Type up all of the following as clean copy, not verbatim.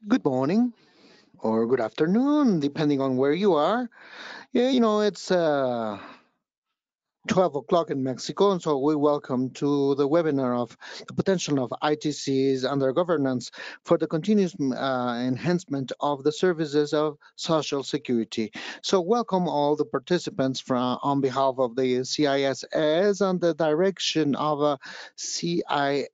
Good morning or good afternoon, depending on where you are. Yeah, it's 12 o'clock in Mexico, and so we welcome to the webinar of the potential of ITCs under governance for the continuous enhancement of the services of social security. So welcome all the participants from on behalf of the CISS and the direction of CISS.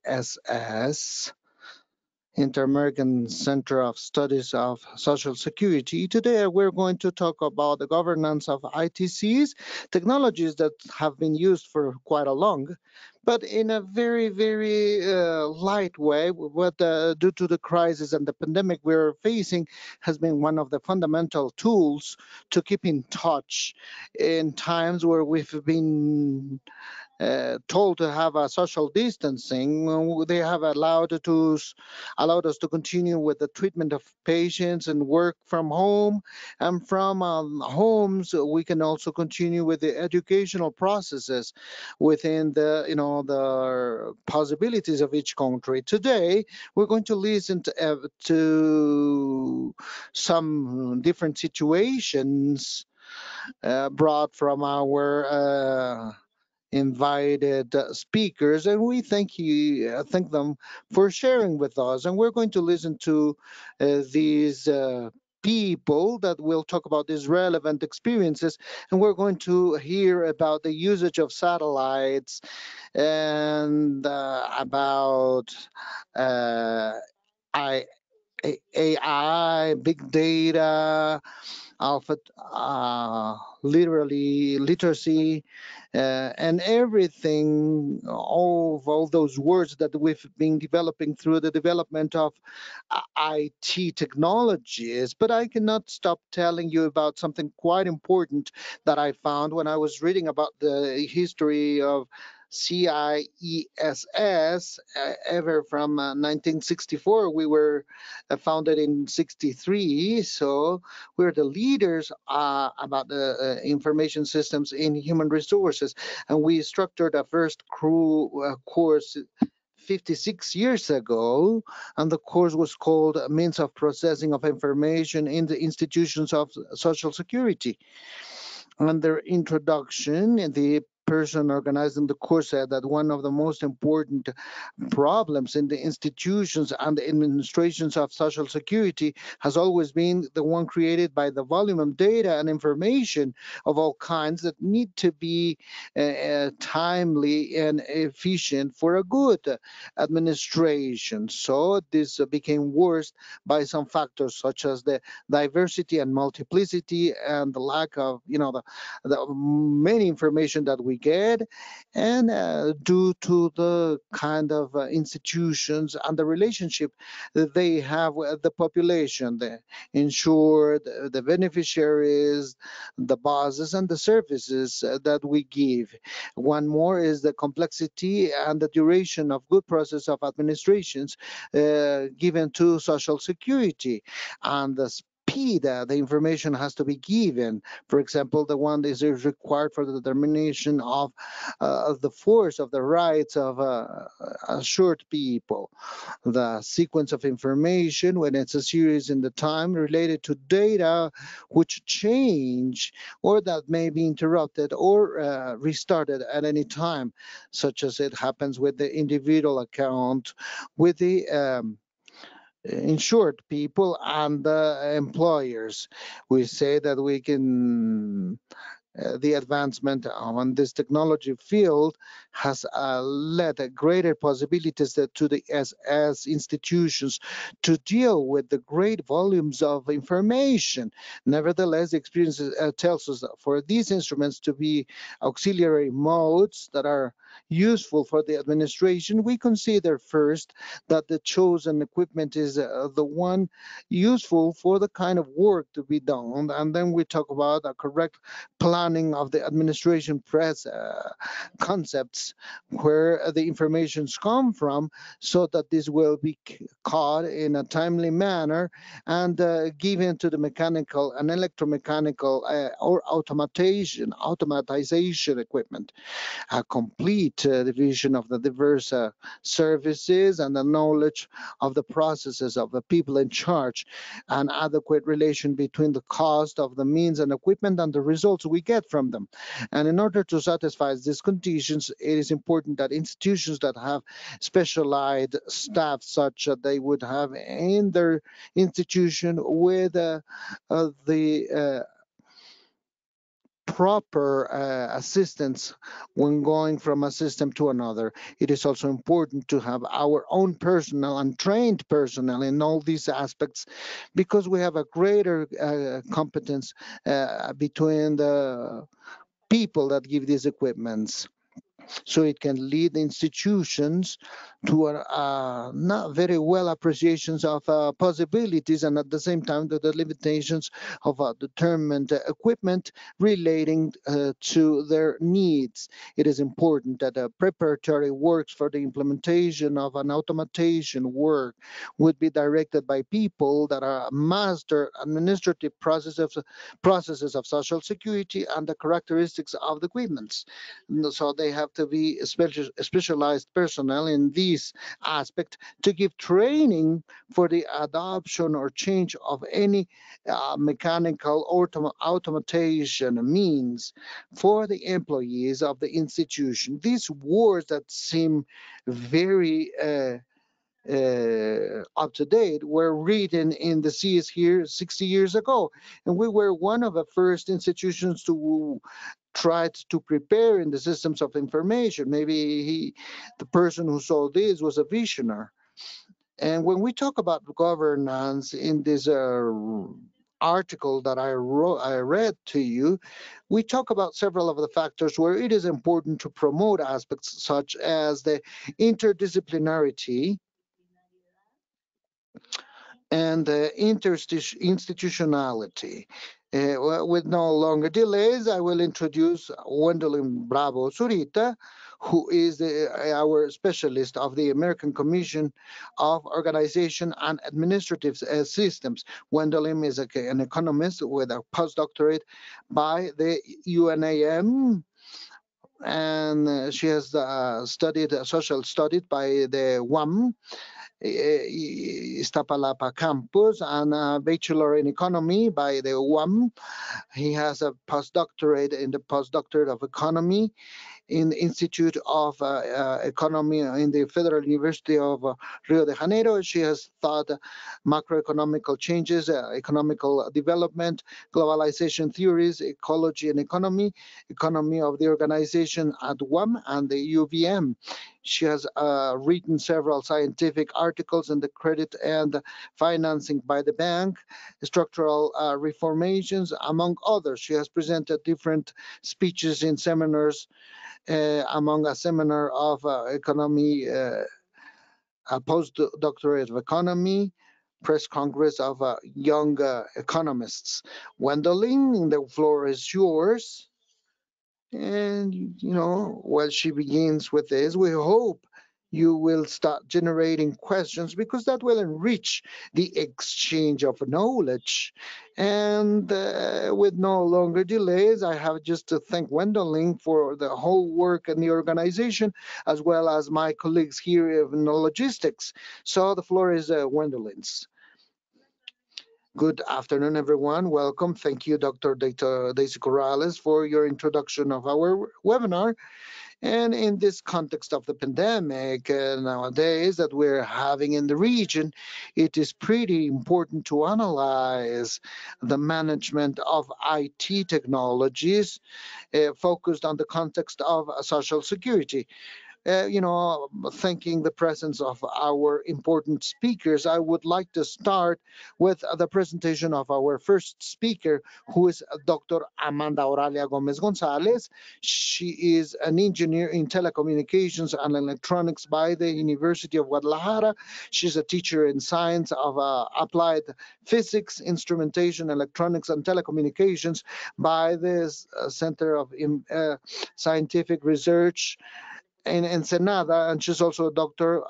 Inter-American Center of Studies of Social Security. Today, we're going to talk about the governance of ITCs, technologies that have been used for quite a long, but in a very, very light way. What due to the crisis and the pandemic we're facing, has been one of the fundamental tools to keep in touch in times where we've been told to have a social distancing. They have allowed us to continue with the treatment of patients and work from home, and from homes we can also continue with the educational processes within the possibilities of each country. Today we're going to listen to some different situations brought from our invited speakers, and we thank them for sharing with us. And we're going to listen to these people that will talk about these relevant experiences, and we're going to hear about the usage of satellites and about uh, I, AI, big data, alpha, literally literacy, and everything, all those words that we've been developing through the development of IT technologies. But I cannot stop telling you about something quite important that I found when I was reading about the history of CIESS, ever from 1964. We were founded in 63, so we're the leaders about the information systems in human resources. And we structured a first course 56 years ago, and the course was called Means of Processing of Information in the Institutions of Social Security. Under introduction, the person organizing the course said that one of the most important problems in the institutions and the administrations of Social Security has always been the one created by the volume of data and information of all kinds that need to be timely and efficient for a good administration. So this became worse by some factors such as the diversity and multiplicity and the lack of, the many information that we get, and due to the kind of institutions and the relationship that they have with the population, the insured, the beneficiaries, the bosses, and the services that we give. One more is the complexity and the duration of good process of administrations given to Social Security, and the speed the information has to be given. For example, the one that is required for the determination of the force of the rights of assured people. The sequence of information, when it's a series in the time related to data which change or that may be interrupted or restarted at any time, such as it happens with the individual account, with the insured people and the employers. We say that we can the advancement on this technology field has led greater possibilities to the SS institutions to deal with the great volumes of information. Nevertheless, the experience tells us that for these instruments to be auxiliary modes that are useful for the administration, we consider first that the chosen equipment is the one useful for the kind of work to be done, and then we talk about a correct plan understanding of the administration press concepts, where the informations come from, so that this will be caught in a timely manner and given to the mechanical and electromechanical or automatization equipment. A complete division of the diverse services and the knowledge of the processes of the people in charge, an adequate relation between the cost of the means and equipment and the results we get from them. And in order to satisfy these conditions, it is important that institutions that have specialized staff, such that they would have in their institution with the proper assistance when going from a system to another. It is also important to have our own personnel and trained personnel in all these aspects, because we have a greater competence between the people that give these equipments, so it can lead institutions to not very well appreciations of possibilities, and at the same time the limitations of determined equipment relating to their needs. It is important that preparatory works for the implementation of an automation work would be directed by people that are master administrative processes of social security and the characteristics of the equipments. So they have to be specialized personnel in this aspect to give training for the adoption or change of any mechanical automation means for the employees of the institution. These words that seem very up to date were written in the CS here 60 years ago, and we were one of the first institutions to tried to prepare in the systems of information. Maybe the person who saw this was a visionary. And when we talk about governance in this article that I read to you, we talk about several of the factors where it is important to promote aspects such as the interdisciplinarity and institutionality. With no longer delays, I will introduce Gwendolyn Bravo Zurita, who is our specialist of the American Commission of Organization and Administrative Systems. Gwendolyn is an economist with a postdoctorate by the UNAM, and she has studied social studies by the WAM Iztapalapa campus, and a bachelor in economy by the UAM. He has a postdoctorate in the postdoctorate of economy in the Institute of Economy in the Federal University of Rio de Janeiro. She has taught macroeconomical changes, economical development, globalization theories, ecology and economy of the organization at UAM and the UVM. She has written several scientific articles in the credit and financing by the bank, structural reformations, among others. She has presented different speeches in seminars, among a seminar of economy, a postdoctorate of economy, press congress of young economists. Gwendolyn, the floor is yours. And, while she begins with this, we hope you will start generating questions, because that will enrich the exchange of knowledge. And with no longer delays, I have just to thank Gwendolyn for the whole work in the organization, as well as my colleagues here in the logistics. So the floor is Gwendolyn's. Good afternoon, everyone. Welcome. Thank you, Dr. Daisy Corrales, for your introduction of our webinar. And in this context of the pandemic nowadays that we're having in the region, it is pretty important to analyze the management of IT technologies focused on the context of social security. thanking the presence of our important speakers, I would like to start with the presentation of our first speaker, who is Dr. Amanda Oralia Gomez Gonzalez. She is an engineer in telecommunications and electronics by the University of Guadalajara. She's a teacher in science of applied physics, instrumentation, electronics, and telecommunications by the Center of Scientific Research in Ensenada, and she's also a doctor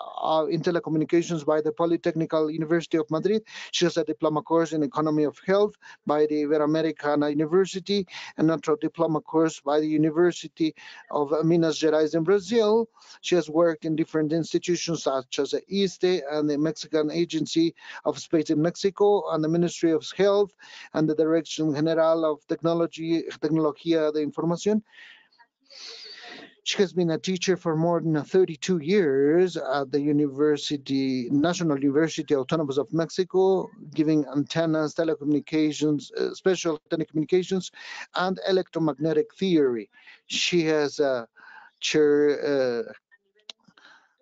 in telecommunications by the Polytechnical University of Madrid. She has a diploma course in economy of health by the Iberoamericana University, and another diploma course by the University of Minas Gerais in Brazil. She has worked in different institutions such as the ISTE and the Mexican Agency of Space in Mexico, and the Ministry of Health, and the Dirección General of Tecnología de Información. She has been a teacher for more than 32 years at the National University Autonomous of Mexico, giving antennas, telecommunications, special telecommunications, and electromagnetic theory. She has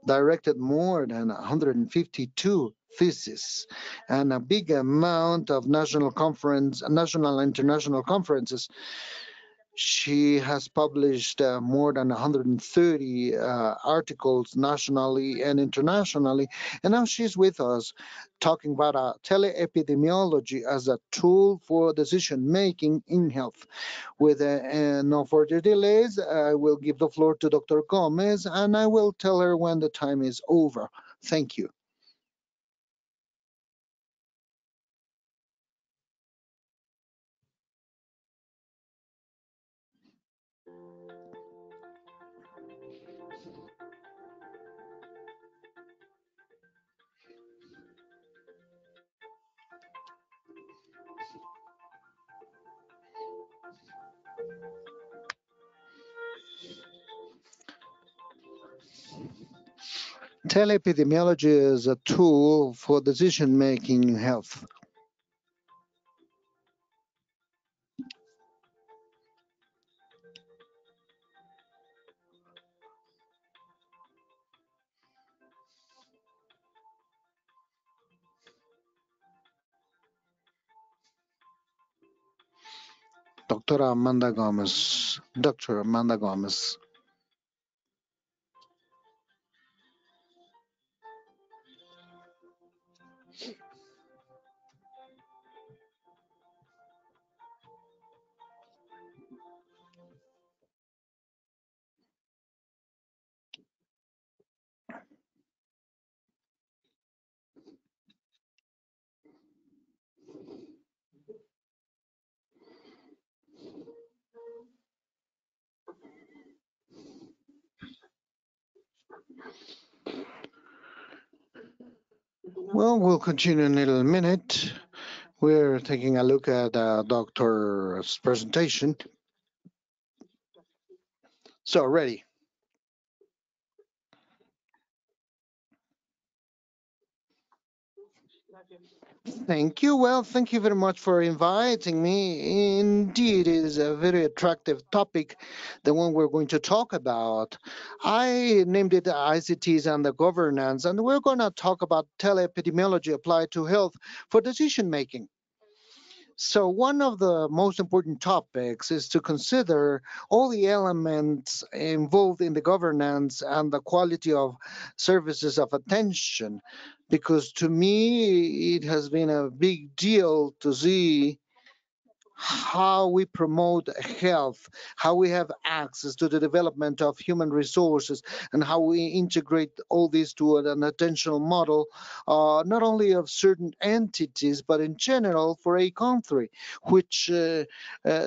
directed more than 152 theses and a big amount of national and international conferences. She has published more than 130 articles nationally and internationally, and now she's with us talking about Tele epidemiology as a tool for decision making in health. With no further delays, I will give the floor to Dr. Gomez, and I will tell her when the time is over. Thank you. Telepidemiology is a tool for decision making in health. Dr. Amanda Gomez. Dr. Amanda Gomez. Well, we'll continue in a little minute. We're taking a look at Doctor's presentation. So, ready. Thank you. Well, thank you very much for inviting me. Indeed, it is a very attractive topic, the one we're going to talk about. I named it ICTs and the governance, and we're going to talk about teleepidemiology applied to health for decision making. So one of the most important topics is to consider all the elements involved in the governance and the quality of services of attention, because to me, it has been a big deal to see how we promote health, how we have access to the development of human resources, and how we integrate all this to an attentional model, not only of certain entities, but in general for a country, which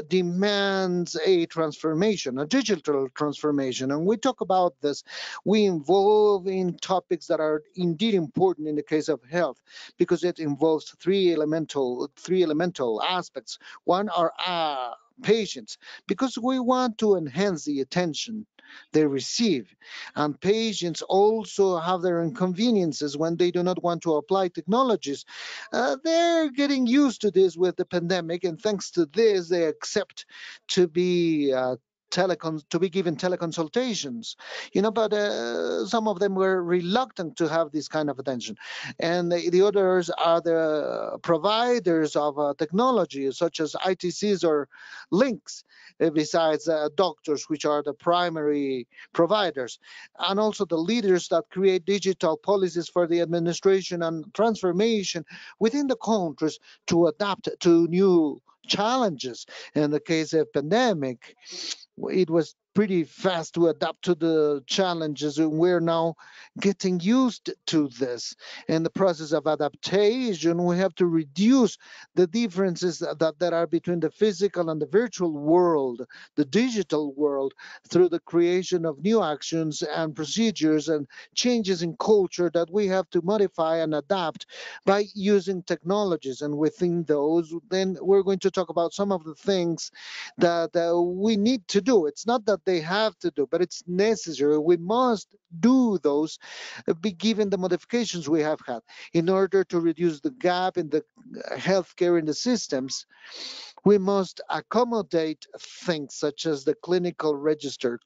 demands a transformation, a digital transformation. And we talk about this, we involve in topics that are indeed important in the case of health, because it involves three elemental aspects. One are patients, because we want to enhance the attention they receive. And patients also have their inconveniences when they do not want to apply technologies. They're getting used to this with the pandemic, and thanks to this, they accept to be to be given teleconsultations, but some of them were reluctant to have this kind of attention, and the others are the providers of technology such as ITCs or links, besides doctors, which are the primary providers, and also the leaders that create digital policies for the administration and transformation within the countries to adapt to new challenges. In the case of pandemic, it was pretty fast to adapt to the challenges, and we're now getting used to this. In the process of adaptation, we have to reduce the differences that are between the physical and the virtual world, the digital world, through the creation of new actions and procedures and changes in culture that we have to modify and adapt by using technologies. And within those, then we're going to talk about some of the things that we need to do. It's not that they have to do, but it's necessary. We must do those, be given the modifications we have had in order to reduce the gap in the healthcare in the systems. We must accommodate things such as the clinical registers.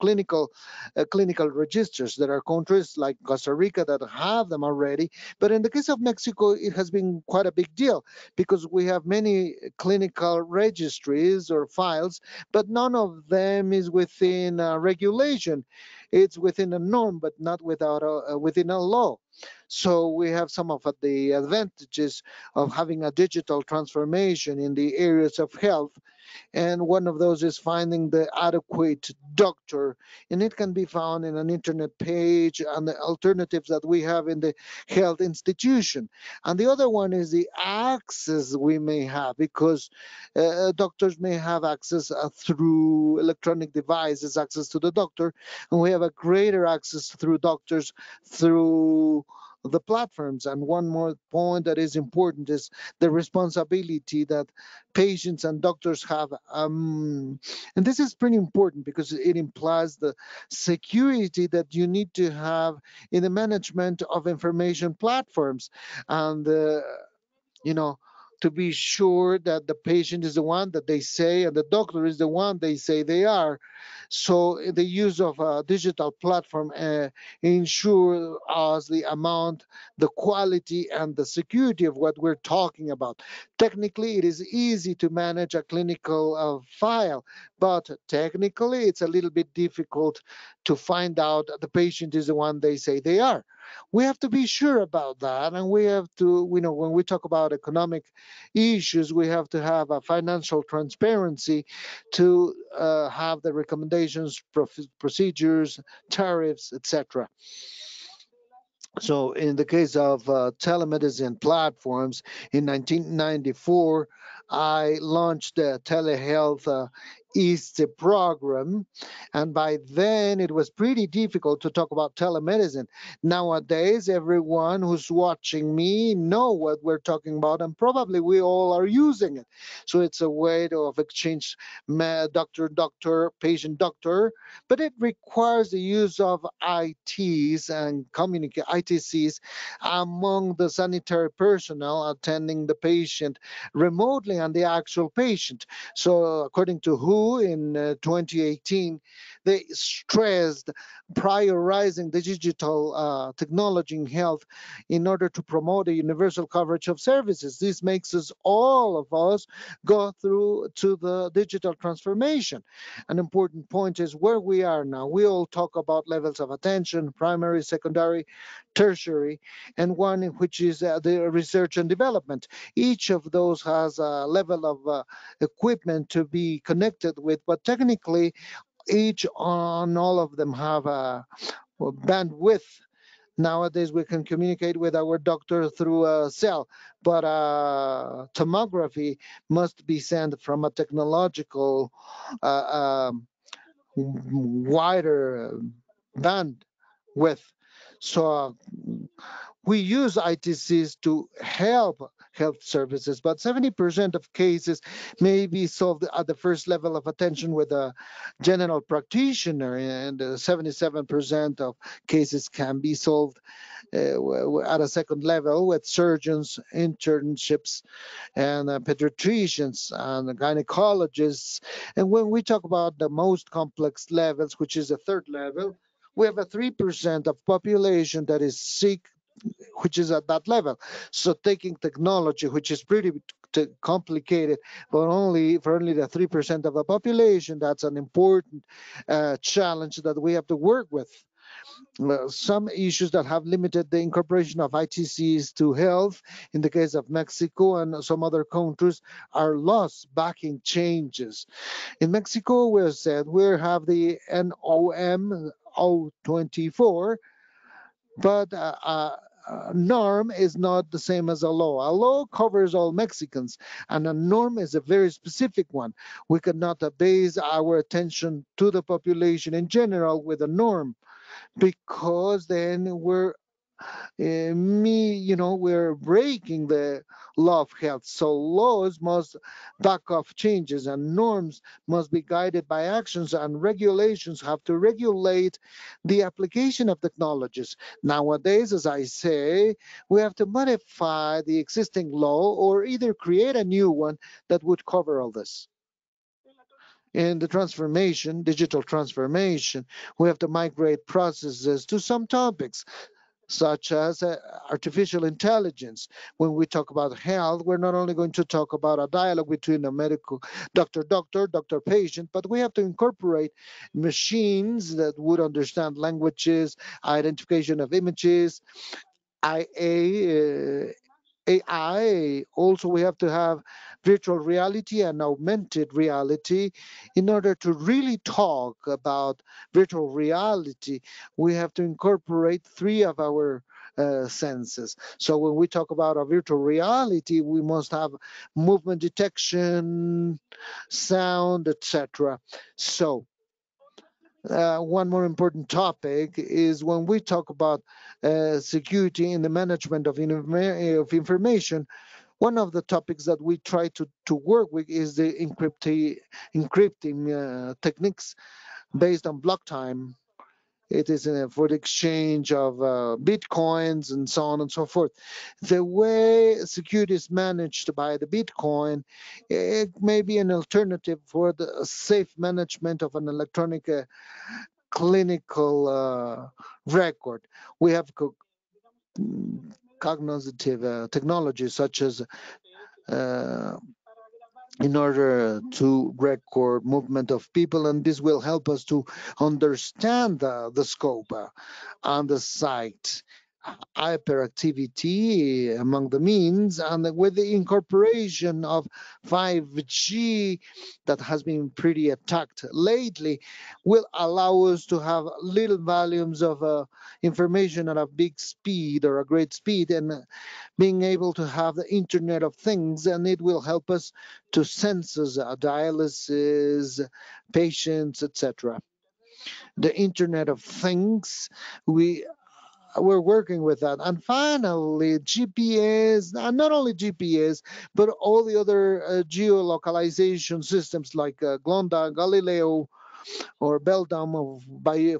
There are countries like Costa Rica that have them already, but in the case of Mexico, it has been quite a big deal because we have many clinical registries or files, but none of them is within regulation. It's within a norm, but not within a law. So we have some of the advantages of having a digital transformation in the areas of health, and one of those is finding the adequate doctor, and it can be found in an internet page and the alternatives that we have in the health institution. And the other one is the access we may have, because doctors may have access through electronic devices, access to the doctor, and we have a greater access through doctors through the platforms. And one more point that is important is the responsibility that patients and doctors have. And this is pretty important because it implies the security that you need to have in the management of information platforms. And you know, to be sure that the patient is the one that they say and the doctor is the one they say they are. So the use of a digital platform ensure us the amount, the quality, and the security of what we're talking about. Technically, it is easy to manage a clinical file, but technically, it's a little bit difficult to find out that the patient is the one they say they are. We have to be sure about that, and we have to, when we talk about economic issues, we have to have a financial transparency to have the recommendations, procedures, tariffs, etc. So in the case of telemedicine platforms, in 1994, I launched the telehealth East program, and by then it was pretty difficult to talk about telemedicine. Nowadays, everyone who's watching me know what we're talking about, and probably we all are using it. So it's a way of exchange doctor, patient doctor, but it requires the use of ITs and ITCs among the sanitary personnel attending the patient remotely and the actual patient. So according to WHO in 2018, they stressed prioritizing the digital technology in health in order to promote a universal coverage of services. This makes all of us go through to the digital transformation. An important point is where we are now. We all talk about levels of attention, primary, secondary, tertiary, and one which is the research and development. Each of those has a level of equipment to be connected with, but technically each on all of them have a bandwidth. Nowadays, we can communicate with our doctor through a cell, but tomography must be sent from a technological wider bandwidth. So we use ITCs to help health services. But 70% of cases may be solved at the first level of attention with a general practitioner, and 77% of cases can be solved at a second level with surgeons, internships, and pediatricians and gynecologists. And when we talk about the most complex levels, which is the third level, we have a 3% of population that is sick, which is at that level. So taking technology, which is pretty complicated, but only for only the 3% of the population, that's an important challenge that we have to work with. Some issues that have limited the incorporation of ITCs to health, in the case of Mexico and some other countries, are loss backing changes. In Mexico, we said we have the NOM 024, but norm is not the same as a law. A law covers all Mexicans, and a norm is a very specific one. We cannot base our attention to the population in general with a norm, because then we're breaking the law of health. So laws must back off changes, and norms must be guided by actions, and regulations have to regulate the application of technologies. Nowadays, as I say, we have to modify the existing law or either create a new one that would cover all this. In the transformation, digital transformation, we have to migrate processes to some topics, such as artificial intelligence. When we talk about health, we're not only going to talk about a dialogue between a medical doctor patient, but we have to incorporate machines that would understand languages, identification of images, IA, AI. Also, we have to have virtual reality and augmented reality. In order to really talk about virtual reality, we have to incorporate three of our senses. So when we talk about a virtual reality, we must have movement detection, sound, etc. So one more important topic is when we talk about security in the management of information. One of the topics that we try to work with is the encrypting techniques based on block time. It is for the exchange of bitcoins and so on and so forth. The way security is managed by the Bitcoin, it may be an alternative for the safe management of an electronic clinical record. We have cognitive technologies such as in order to record movement of people, and this will help us to understand the scope on the site. Hyperactivity among the means, and with the incorporation of 5G that has been pretty attacked lately, will allow us to have little volumes of information at a big speed or a great speed, and being able to have the Internet of Things, and it will help us to census dialysis patients, etc. The Internet of Things, we're working with that. And finally, GPS, and not only GPS, but all the other geolocalization systems like Glonda, Galileo, or Beldam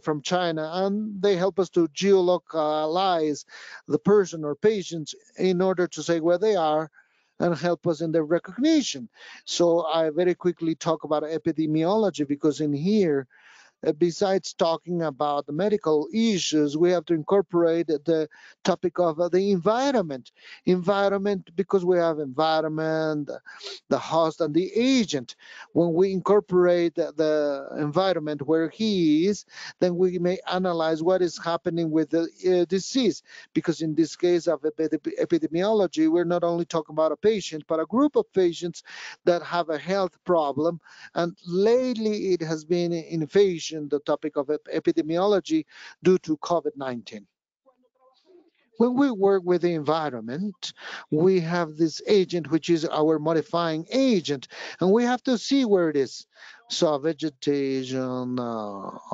from China, and they help us to geolocalize the person or patients in order to say where they are and help us in their recognition. So I very quickly talk about epidemiology, because in here, besides talking about the medical issues, we have to incorporate the topic of the environment. Environment, because we have environment, the host, and the agent. When we incorporate the environment where he is, then we may analyze what is happening with the disease. Because in this case of epidemiology, we're not only talking about a patient, but a group of patients that have a health problem. And lately, it has been in fashion, the topic of epidemiology, due to COVID-19. When we work with the environment, we have this agent, which is our modifying agent, and we have to see where it is. So vegetation,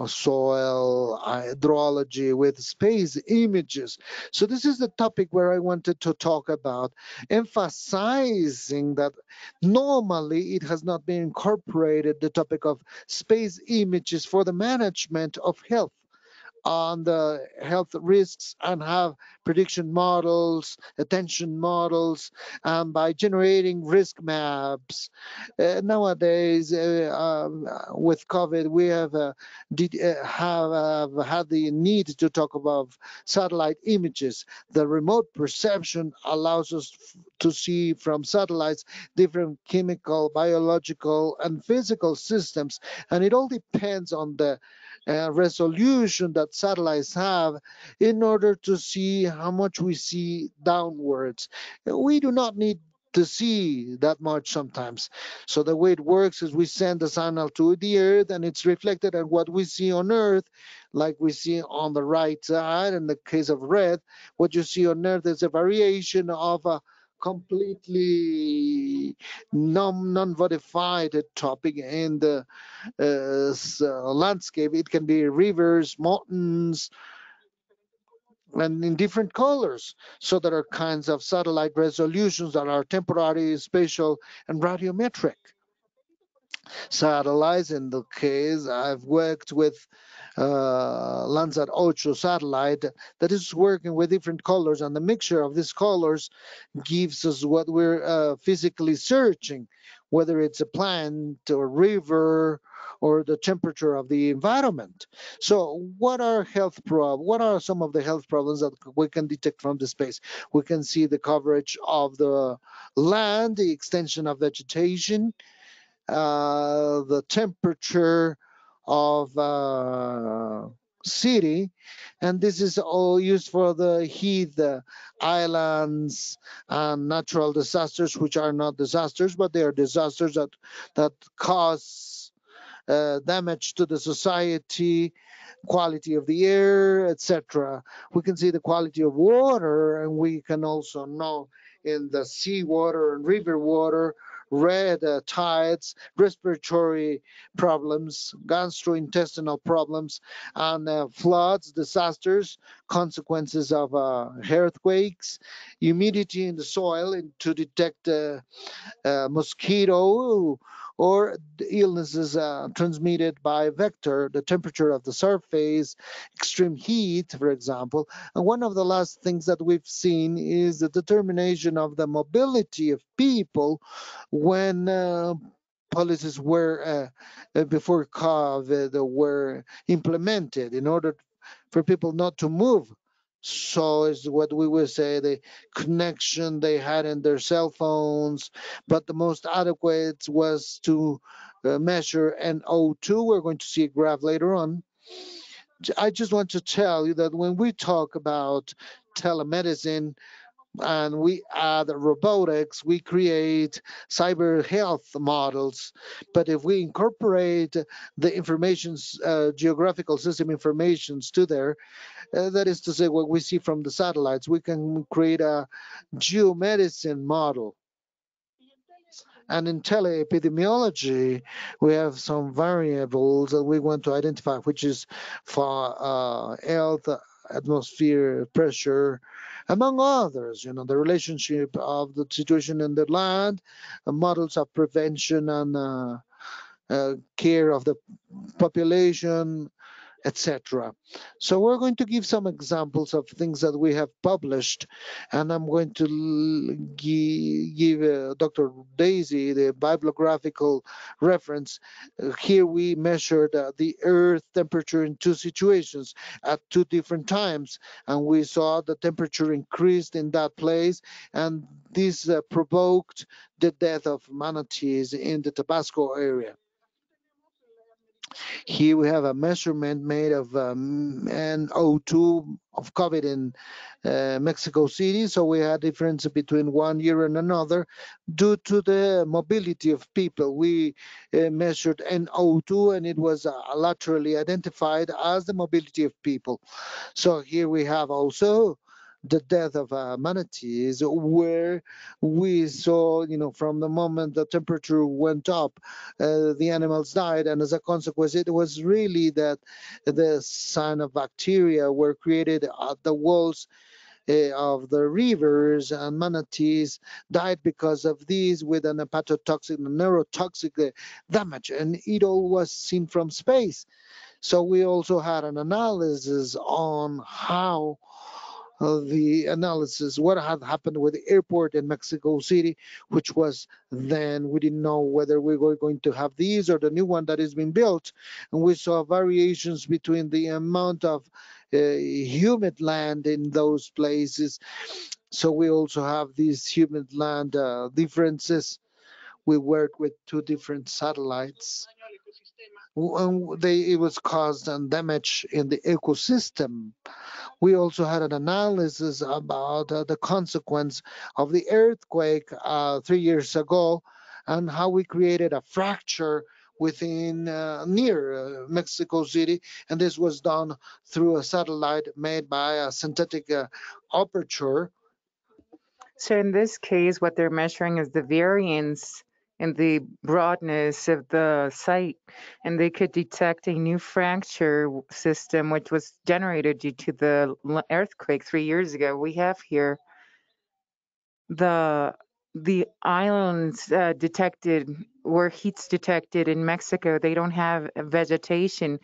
soil, hydrology with space images. So this is the topic where I wanted to talk about, emphasizing that normally it has not been incorporated, the topic of space images for the management of health on the health risks, and have prediction models, attention models, and by generating risk maps. Nowadays, with COVID, we have had the need to talk about satellite images. The remote perception allows us to see from satellites different chemical, biological, and physical systems, and it all depends on the resolution that satellites have in order to see how much we see downwards. We do not need to see that much sometimes. So the way it works is we send the signal to the Earth, and it's reflected on what we see on Earth, like we see on the right side. In the case of red, what you see on Earth is a variation of a completely non-modified topic in the landscape. It can be rivers, mountains, and in different colors. So there are kinds of satellite resolutions that are temporary, spatial, and radiometric. Satellites, in the case, I've worked with Landsat 8 satellite that is working with different colors, and the mixture of these colors gives us what we're physically searching, whether it's a plant or river or the temperature of the environment. So what are some of the health problems that we can detect from the space? We can see the coverage of the land, the extension of vegetation, the temperature of city, and this is all used for the heat, the islands, and natural disasters, which are not disasters, but they are disasters that cause damage to the society, quality of the air, etc. We can see the quality of water, and we can also know in the seawater and river water, red tides, respiratory problems, gastrointestinal problems, and floods, disasters, consequences of earthquakes, humidity in the soil, and to detect mosquito or illnesses transmitted by vector, the temperature of the surface, extreme heat, for example. And one of the last things that we've seen is the determination of the mobility of people when policies were before COVID were implemented in order for people not to move. So is what we would say the connection they had in their cell phones, but the most adequate was to measure NO2. We're going to see a graph later on. I just want to tell you that when we talk about telemedicine and we add robotics, we create cyber health models. But if we incorporate the information's geographical system informations to there, that is to say, what we see from the satellites, we can create a geomedicine model. And in Tele epidemiology, we have some variables that we want to identify, which is for health, atmosphere, pressure, among others. You know, the relationship of the situation in the land, models of prevention and care of the population, etc. So we're going to give some examples of things that we have published, and I'm going to give Dr. Daisy the bibliographical reference. Here we measured the Earth temperature in two situations at two different times, and we saw the temperature increased in that place, and this provoked the death of manatees in the Tabasco area. Here we have a measurement made of NO2 of COVID in Mexico City. So we had difference between 1 year and another due to the mobility of people. We measured NO2 and it was laterally identified as the mobility of people. So here we have also the death of manatees, where we saw, from the moment the temperature went up, the animals died, and as a consequence, it was really that the cyanobacteria were created at the walls of the rivers, and manatees died because of these, with an hepatotoxic and neurotoxic damage, and it all was seen from space. So we also had an analysis on how the analysis, what had happened with the airport in Mexico City, which was then, we didn't know whether we were going to have these or the new one that is being built. And we saw variations between the amount of humid land in those places. So we also have these humid land differences. We work with two different satellites. It was caused and damage in the ecosystem. We also had an analysis about the consequence of the earthquake 3 years ago, and how we created a fracture within near Mexico City, and this was done through a satellite made by a synthetic aperture. So in this case, what they're measuring is the variance in the broadness of the site, and they could detect a new fracture system which was generated due to the earthquake 3 years ago. We have here the islands detected where heat's detected in Mexico. They don't have vegetation.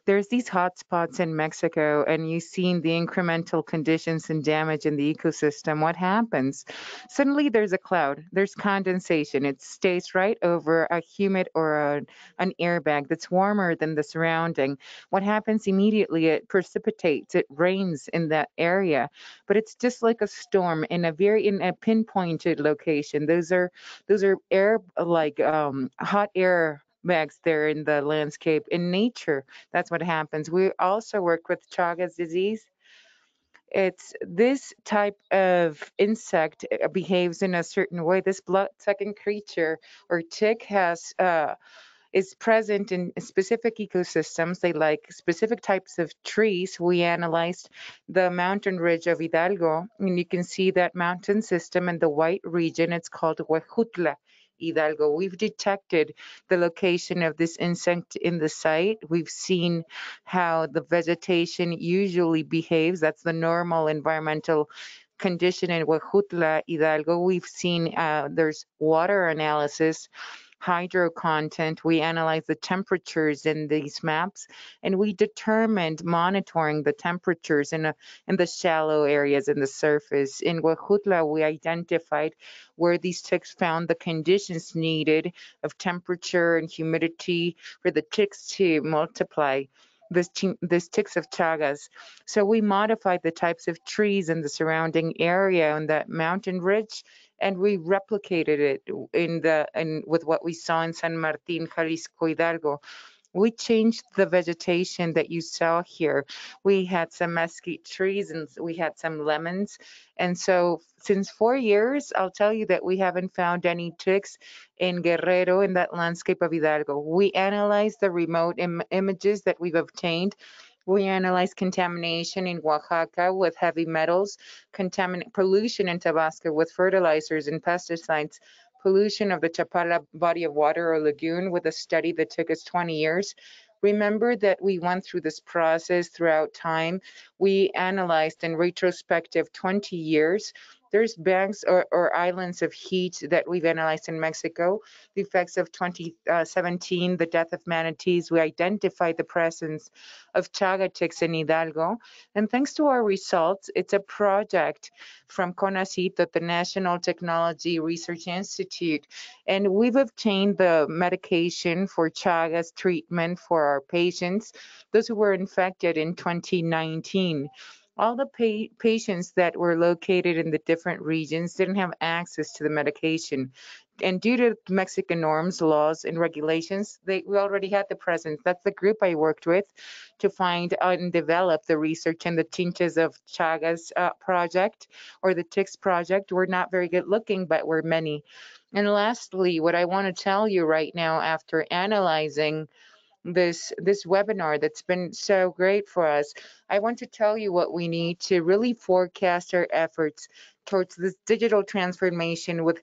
There's these hotspots in Mexico, and you've seen the incremental conditions and damage in the ecosystem. What happens? Suddenly there's a cloud, there's condensation. It stays right over a humid or an airbag that's warmer than the surrounding. What happens immediately? It precipitates, it rains in that area, but it's just like a storm in a pinpointed location. Those are air, like hot air bags there in the landscape. In nature, that's what happens. We also work with Chagas disease. It's this type of insect behaves in a certain way. This blood-sucking creature or tick is present in specific ecosystems. They like specific types of trees. We analyzed the mountain ridge of Hidalgo, and you can see that mountain system in the white region. It's called Huejutla, Hidalgo. We've detected the location of this insect in the site. We've seen how the vegetation usually behaves. That's the normal environmental condition in Huejutla, Hidalgo. We've seen there's water analysis, hydro content. We analyzed the temperatures in these maps, and we determined monitoring the temperatures in the shallow areas in the surface. In Huejutla, we identified where these ticks found the conditions needed of temperature and humidity for the ticks to multiply. This ticks of Chagas. So we modified the types of trees in the surrounding area on that mountain ridge, and we replicated it with what we saw in San Martin, Jalisco, Hidalgo. We changed the vegetation that you saw here. We had some mesquite trees and we had some lemons. And so since 4 years, I'll tell you that we haven't found any ticks in Guerrero, in that landscape of Hidalgo. We analyzed the remote images that we've obtained. We analyzed contamination in Oaxaca with heavy metals, pollution in Tabasco with fertilizers and pesticides, pollution of the Chapala body of water or lagoon with a study that took us 20 years. Remember that we went through this process throughout time. We analyzed in retrospective 20 years. There's banks or islands of heat that we've analyzed in Mexico. The effects of 2017, the death of manatees. We identified the presence of chaga ticks in Hidalgo. And thanks to our results, it's a project from CONACYT, at the National Technology Research Institute. And we've obtained the medication for Chagas treatment for our patients, those who were infected in 2019. All the patients that were located in the different regions didn't have access to the medication. And due to Mexican norms, laws, and regulations, we already had the presence. That's the group I worked with to find and develop the research and the Chinches of Chagas project, or the ticks project. We're not very good looking, but we're many. And lastly, what I want to tell you right now, after analyzing this webinar that's been so great for us. I want to tell you what we need to really forecast our efforts towards this digital transformation with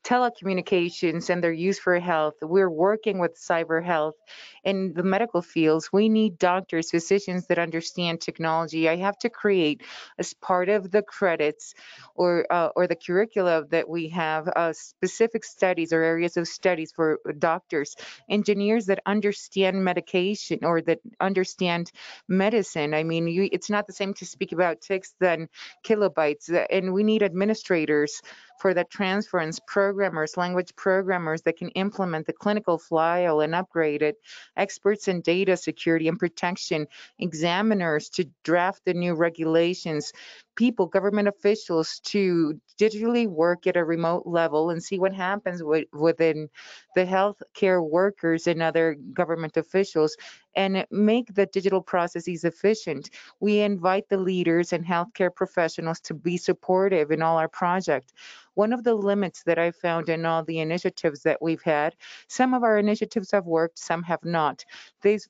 telecommunications and their use for health. We're working with cyber health in the medical fields. We need doctors, physicians that understand technology. I have to create, as part of the credits or the curricula that we have, specific studies or areas of studies for doctors, engineers that understand medication or that understand medicine. I mean, it's not the same to speak about ticks than kilobytes, and we need administrators for the transference, programmers, language programmers that can implement the clinical file and upgrade it, experts in data security and protection, examiners to draft the new regulations, people, government officials to digitally work at a remote level and see what happens within the healthcare workers and other government officials and make the digital processes efficient. We invite the leaders and healthcare professionals to be supportive in all our projects. One of the limits that I found in all the initiatives that we've had, some of our initiatives have worked, some have not. There's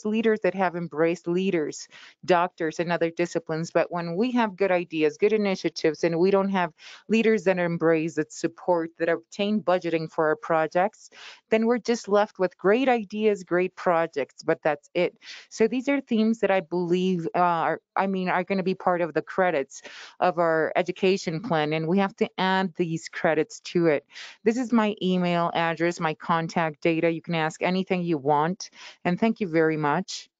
leaders that have embraced leaders, doctors, and other disciplines, but when we have good ideas, good initiatives, and we don't have leaders that embrace, that support, that obtain budgeting for our projects, then we're just left with great ideas, great projects, but that's it. So these are themes that I believe are going to be part of the credits of our education plan, and we have to add these credits to it. This is my email address, my contact data. You can ask anything you want, and thank you very much.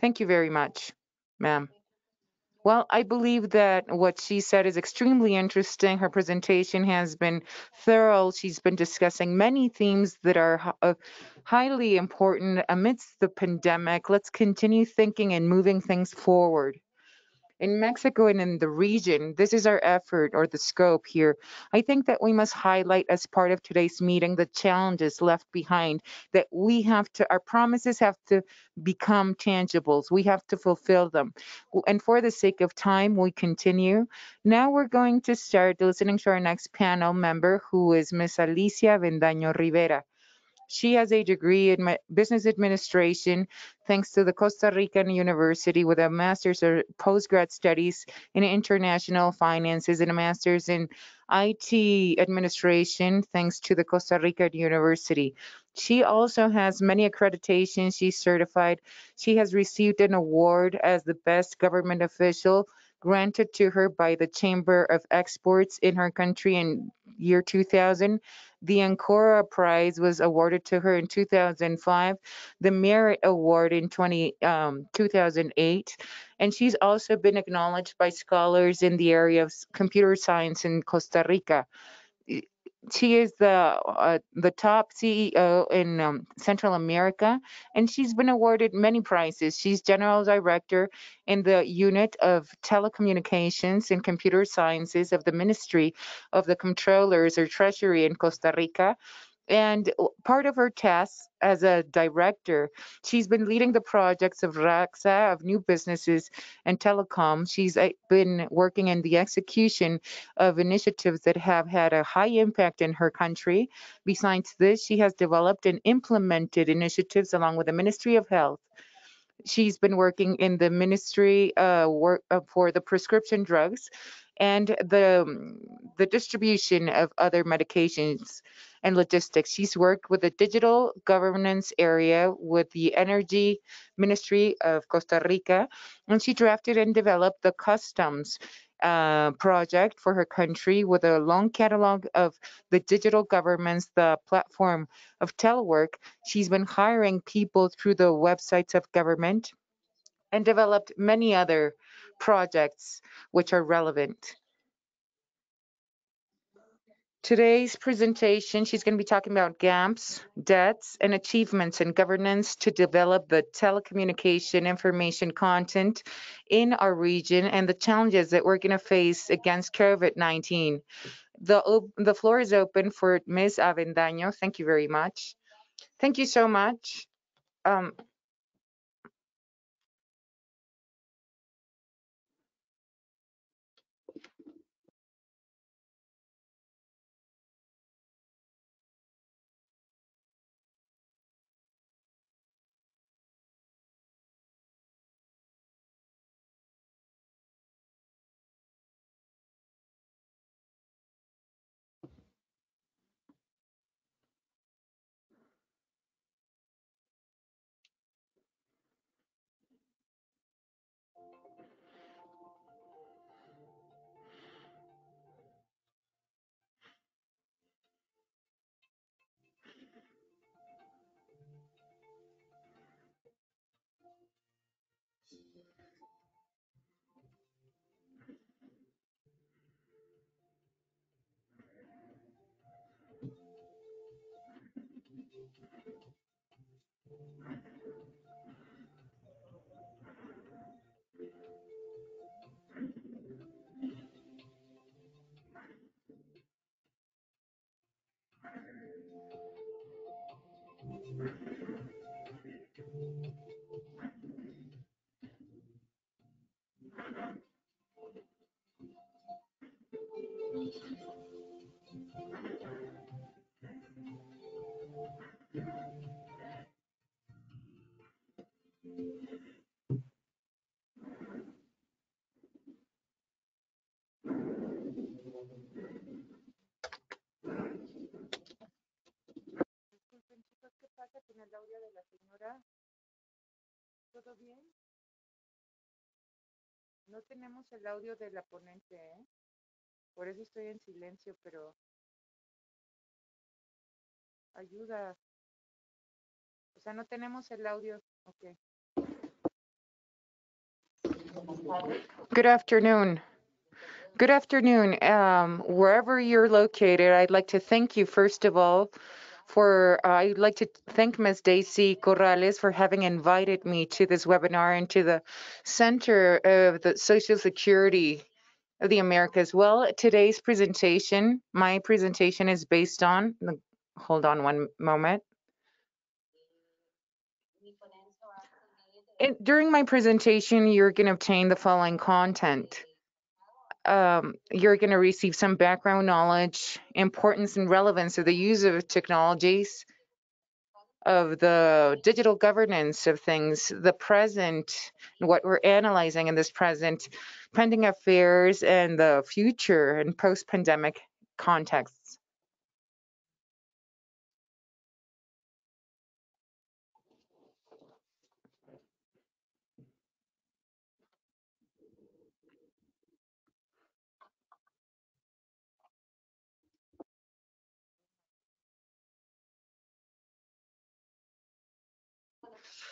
Thank you very much, ma'am. Well, I believe that what she said is extremely interesting. Her presentation has been thorough. She's been discussing many themes that are highly important amidst the pandemic. Let's continue thinking and moving things forward. In Mexico and in the region, this is our effort or the scope here. I think that we must highlight as part of today's meeting the challenges left behind, that we have to, our promises have to become tangibles. We have to fulfill them. And for the sake of time, we continue. Now we're going to start listening to our next panel member, who is Ms. Alicia Vendaño Rivera. She has a degree in business administration thanks to the Costa Rican University with a master's or postgrad studies in international finances and a master's in IT administration thanks to the Costa Rican University. She also has many accreditations. She's certified. She has received an award as the best government official granted to her by the Chamber of Exports in her country in year 2000. The Ancora Prize was awarded to her in 2005, the Merit Award in 2008, and she's also been acknowledged by scholars in the area of computer science in Costa Rica. She is the top CEO in Central America, and she's been awarded many prizes. She's general director in the unit of telecommunications and computer sciences of the Ministry of the Comptrollers or Treasury in Costa Rica. And part of her tasks as a director, she's been leading the projects of RAXA, of new businesses and telecom. She's been working in the execution of initiatives that have had a high impact in her country. Besides this, she has developed and implemented initiatives along with the Ministry of Health. She's been working in the ministry for the prescription drugs and the distribution of other medications and logistics. She's worked with the digital governance area with the Energy Ministry of Costa Rica, and she drafted and developed the customs project for her country with a long catalog of the digital governments, the platform of telework. She's been hiring people through the websites of government and developed many other projects which are relevant. Today's presentation, she's going to be talking about gaps, debts, and achievements in governance to develop the telecommunication information content in our region and the challenges that we're going to face against COVID-19. The floor is open for Ms. Avendaño. Thank you very much. Thank you so much. Um, pasa con el audio de la señora? ¿Todo bien? No tenemos el audio de la ponente, ¿eh? Por eso estoy en silencio, pero ayuda. O sea, no tenemos el audio. Okay. Good afternoon. Good afternoon. Wherever you're located, I'd like to thank you, first of all, I'd like to thank Ms. Daisy Corrales for having invited me to this webinar and to the Center of the Social Security of the Americas. Well, today's presentation, my presentation is based on, hold on one moment. During my presentation, you're going to obtain the following content. You're going to receive some background knowledge, importance and relevance of the use of technologies, of the digital governance of things, the present, what we're analyzing in this present, pending affairs, and the future and post-pandemic contexts.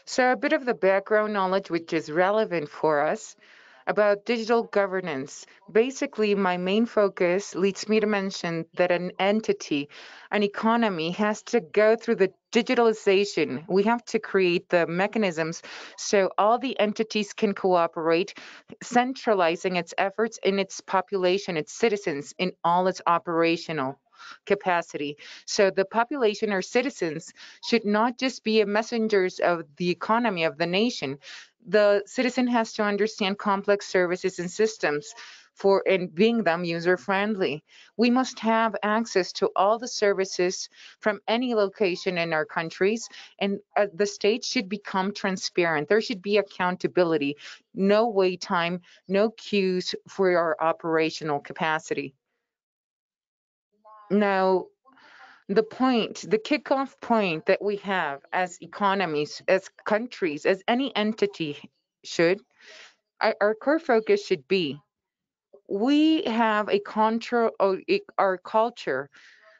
So a bit of the background knowledge which is relevant for us about digital governance. Basically, my main focus leads me to mention that an entity, an economy, has to go through the digitalization. We have to create the mechanisms so all the entities can cooperate, centralizing its efforts in its population, its citizens, in all its operational capacity. So the population or citizens should not just be messengers of the economy of the nation. The citizen has to understand complex services and systems and being them user friendly. We must have access to all the services from any location in our countries, and the state should become transparent. There should be accountability, no wait time, no queues for our operational capacity. Now, the kickoff point that we have as economies, as countries, as any entity should, our core focus should be we have our culture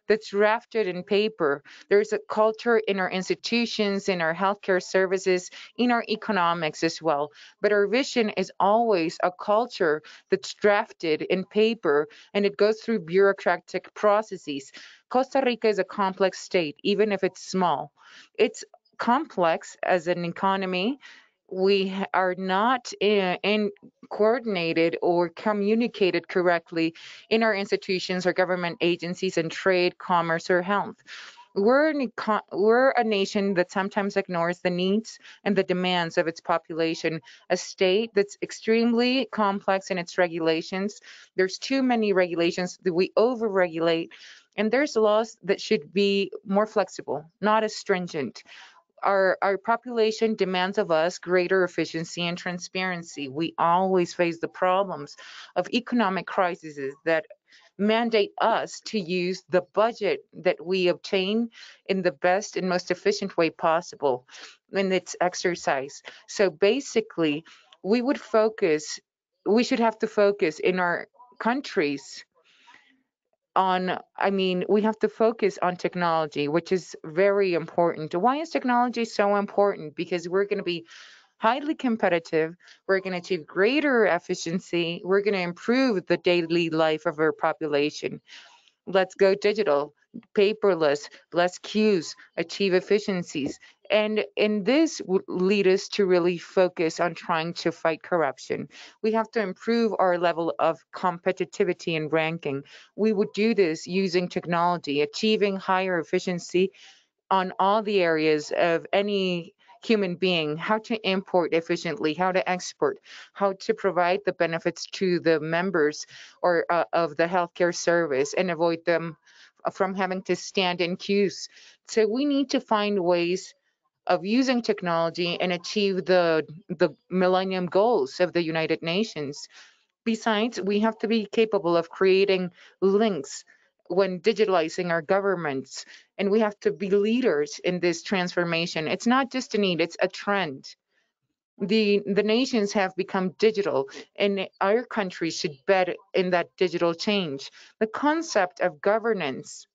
that's drafted in paper. There's a culture in our institutions, in our healthcare services, in our economics as well. But our vision is always a culture that's drafted in paper and it goes through bureaucratic processes. Costa Rica is a complex state, even if it's small. It's complex as an economy. We are not in coordinated or communicated correctly in our institutions or government agencies in trade, commerce, or health. We're a nation that sometimes ignores the needs and the demands of its population, a state that's extremely complex in its regulations. There's too many regulations that we overregulate, and there's laws that should be more flexible, not as stringent. Our population demands of us greater efficiency and transparency. We always face the problems of economic crises that mandate us to use the budget that we obtain in the best and most efficient way possible in its exercise. So basically, we should have to focus in our countries we have to focus on technology, which is very important. Why is technology so important? Because we're going to be highly competitive, we're going to achieve greater efficiency, we're going to improve the daily life of our population. Let's go digital, paperless, less queues, achieve efficiencies. And this would lead us to really focus on trying to fight corruption. We have to improve our level of competitivity and ranking. We would do this using technology, achieving higher efficiency on all the areas of any human being, how to import efficiently, how to export, how to provide the benefits to the members or of the healthcare service and avoid them from having to stand in queues. So we need to find ways of using technology and achieve the millennium goals of the United Nations. Besides, we have to be capable of creating links when digitalizing our governments, and we have to be leaders in this transformation. It's not just a need, it's a trend. The nations have become digital, and our country should bet in that digital change. The concept of governance,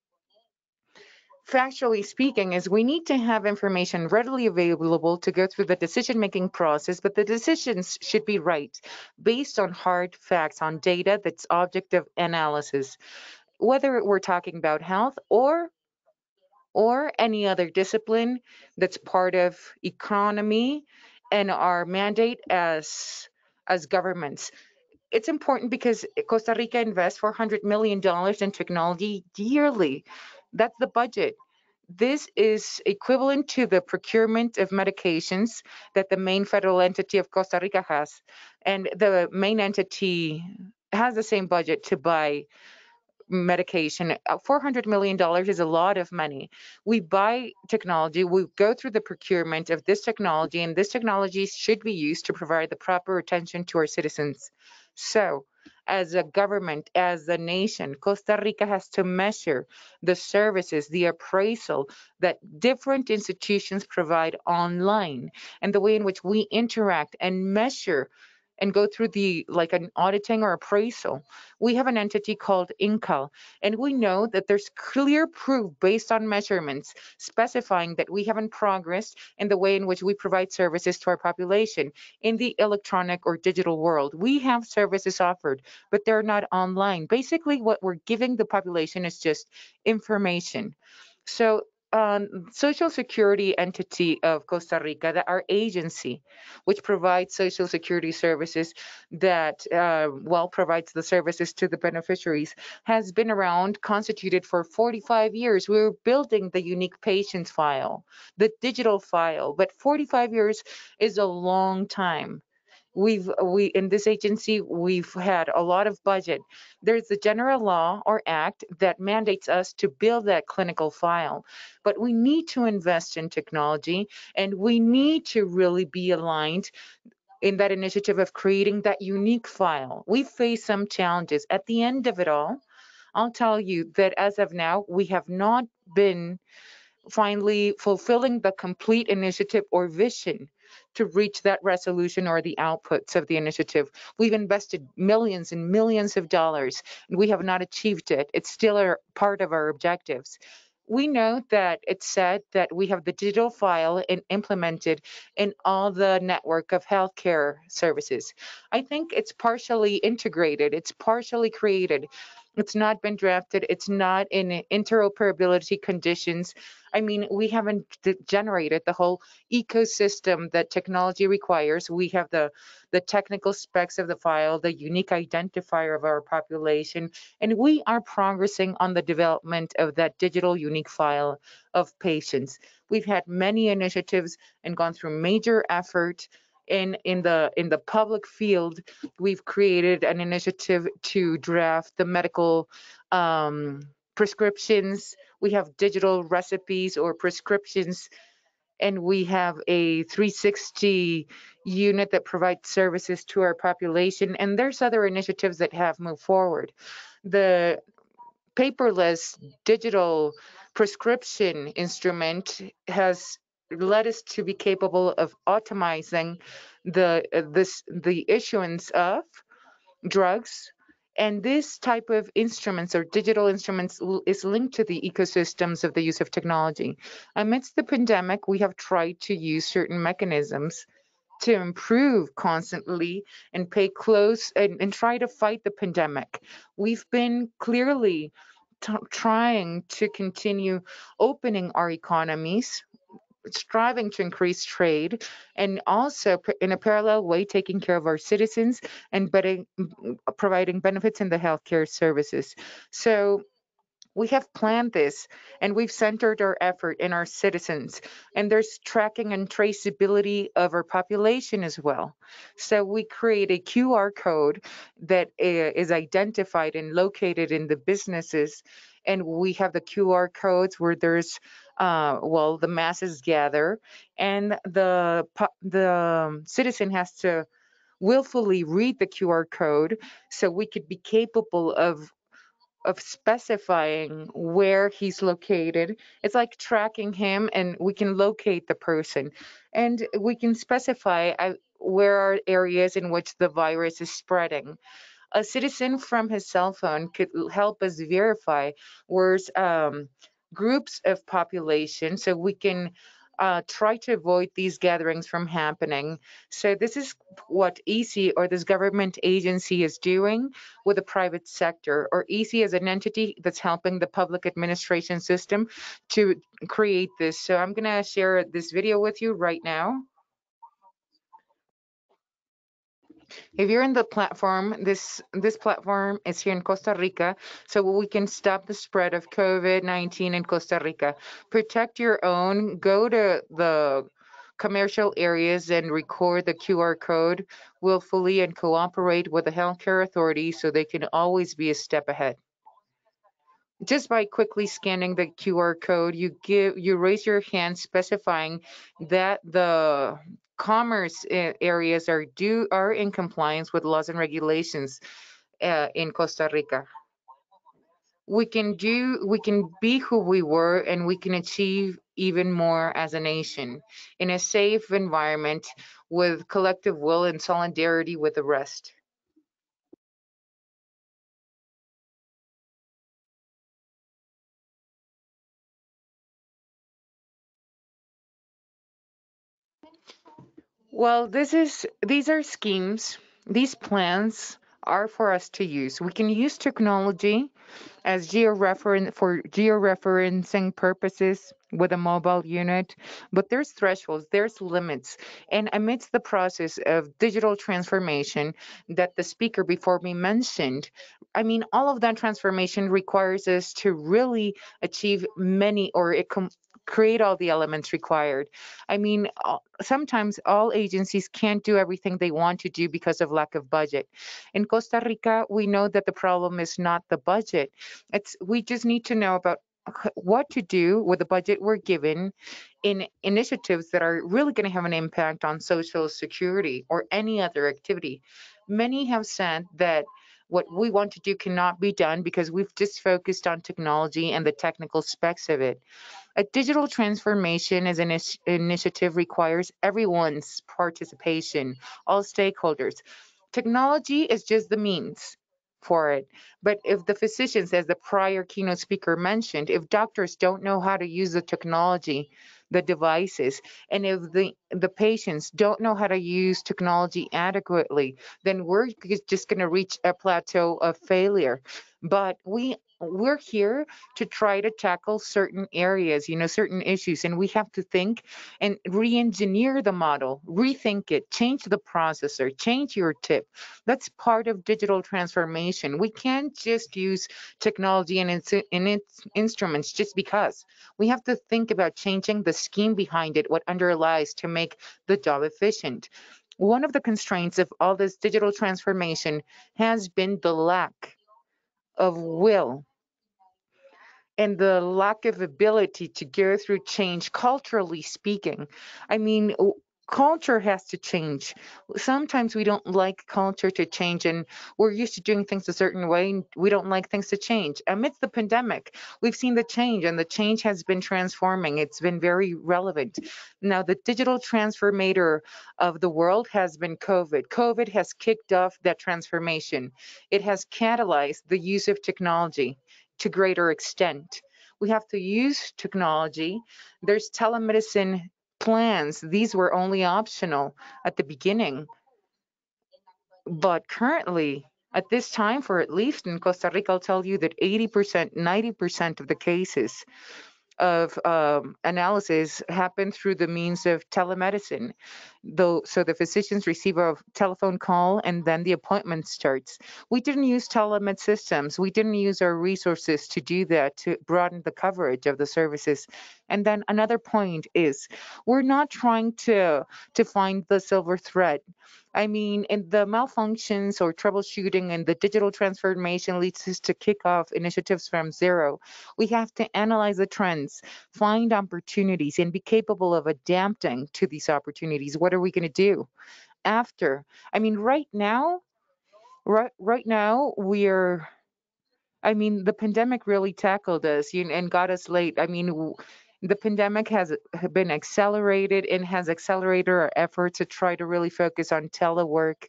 factually speaking, is we need to have information readily available to go through the decision making process, but the decisions should be right, based on hard facts, on data that's objective analysis, whether we're talking about health or any other discipline that's part of economy and our mandate as governments. It's important because Costa Rica invests $400 million in technology yearly. That's the budget. This is equivalent to the procurement of medications that the main federal entity of Costa Rica has. And the main entity has the same budget to buy medication. $400 million is a lot of money. We buy technology, we go through the procurement of this technology, and this technology should be used to provide the proper attention to our citizens. So, as a government, as a nation, Costa Rica has to measure the services, the appraisal that different institutions provide online, and the way in which we interact and measure and go through the like an auditing or appraisal. We have an entity called INCAL, and we know that there's clear proof based on measurements specifying that we haven't progressed in the way in which we provide services to our population in the electronic or digital world. We have services offered, but they're not online. Basically, what we're giving the population is just information. So, Social Security entity of Costa Rica, our agency, which provides Social Security services that, provides the services to the beneficiaries, has been around, constituted for 45 years. We're building the unique patients file, the digital file, but 45 years is a long time. We in this agency we've had a lot of budget. There's the general law or act that mandates us to build that clinical file, but we need to invest in technology, and we need to really be aligned in that initiative of creating that unique file. We face some challenges. At the end of it all, I'll tell you that as of now, we have not been finally fulfilling the complete initiative or vision to reach that resolution or the outputs of the initiative. We've invested millions and millions of dollars, and we have not achieved it. It's still a part of our objectives. We know that it's said that we have the digital file and implemented in all the network of healthcare services. I think it's partially integrated, it's partially created. It's not been drafted. It's not in interoperability conditions. I mean, we haven't generated the whole ecosystem that technology requires. We have the technical specs of the file, the unique identifier of our population, and we are progressing on the development of that digital unique file of patients. We've had many initiatives and gone through major effort in the public field. We've created an initiative to draft the medical prescriptions. We have digital recipes or prescriptions, and we have a 360 unit that provides services to our population. And there's other initiatives that have moved forward. The paperless digital prescription instrument has led us to be capable of optimizing the issuance of drugs. And this type of instruments or digital instruments is linked to the ecosystems of the use of technology. Amidst the pandemic, we have tried to use certain mechanisms to improve constantly and pay close and try to fight the pandemic. We've been clearly trying to continue opening our economies, striving to increase trade, and also in a parallel way taking care of our citizens and providing benefits in the healthcare services. So we have planned this, and we've centered our effort in our citizens, and there's tracking and traceability of our population as well. So we create a QR code that is identified and located in the businesses, and we have the QR codes where there's the masses gather, and the citizen has to willfully read the QR code, so we could be capable of of specifying where he's located. It's like tracking him, and we can locate the person, and we can specify where are areas in which the virus is spreading. A citizen from his cell phone could help us verify where's groups of population, so we can try to avoid these gatherings from happening. So this is what EC, or this government agency, is doing with the private sector, or EC as an entity that's helping the public administration system to create this. So I'm gonna share this video with you right now. If you're in the platform, this platform is here in Costa Rica, so we can stop the spread of COVID-19 in Costa Rica. Protect your own. Go to the commercial areas and record the QR code willfully and cooperate with the healthcare authorities so they can always be a step ahead. Just by quickly scanning the QR code, you raise your hand specifying that the commerce areas are in compliance with laws and regulations in Costa Rica. We can be who we were, and we can achieve even more as a nation in a safe environment with collective will and solidarity with the rest. Well, these are schemes. These plans are for us to use. We can use technology as georeferencing purposes with a mobile unit, but there's thresholds, there's limits. And amidst the process of digital transformation that the speaker before me mentioned, I mean, all of that transformation requires us to really achieve many, or create all the elements required. I mean, sometimes all agencies can't do everything they want to do because of lack of budget. In Costa Rica, we know that the problem is not the budget. We just need to know about what to do with the budget we're given in initiatives that are really going to have an impact on social security or any other activity. Many have said that what we want to do cannot be done because we've just focused on technology and the technical specs of it. A digital transformation as an initiative requires everyone's participation, all stakeholders. Technology is just the means for it. But if the physicians, as the prior keynote speaker mentioned, if doctors don't know how to use the technology, the devices, and if the patients don't know how to use technology adequately, then we're just going to reach a plateau of failure. But we're here to try to tackle certain areas, certain issues, and we have to think and re-engineer the model, rethink it, change the processor, change your tip. That's part of digital transformation. We can't just use technology and its instruments just because. We have to think about changing the scheme behind it, what underlies to make the job efficient. One of the constraints of all this digital transformation has been the lack of will and the lack of ability to go through change, culturally speaking. I mean, culture has to change. Sometimes we don't like culture to change, and we're used to doing things a certain way, and we don't like things to change. Amidst the pandemic, we've seen the change, and the change has been transforming. It's been very relevant. Now, the digital transformator of the world has been COVID. COVID has kicked off that transformation. It has catalyzed the use of technology to greater extent. We have to use technology. There's telemedicine plans. These were only optional at the beginning. But currently, at this time, for at least in Costa Rica, I'll tell you that 80%, 90% of the cases of analysis happen through the means of telemedicine. So the physicians receive a telephone call and then the appointment starts. We didn't use telemed systems. We didn't use our resources to do that, to broaden the coverage of the services. And then another point is we're not trying to find the silver thread. I mean, in the malfunctions or troubleshooting and the digital transformation leads us to kick off initiatives from zero. We have to analyze the trends, find opportunities, and be capable of adapting to these opportunities. What are we going to do after? I mean, right now, we're I mean, the pandemic really tackled us and got us late. I mean, the pandemic has been accelerated and has accelerated our efforts to try to really focus on telework,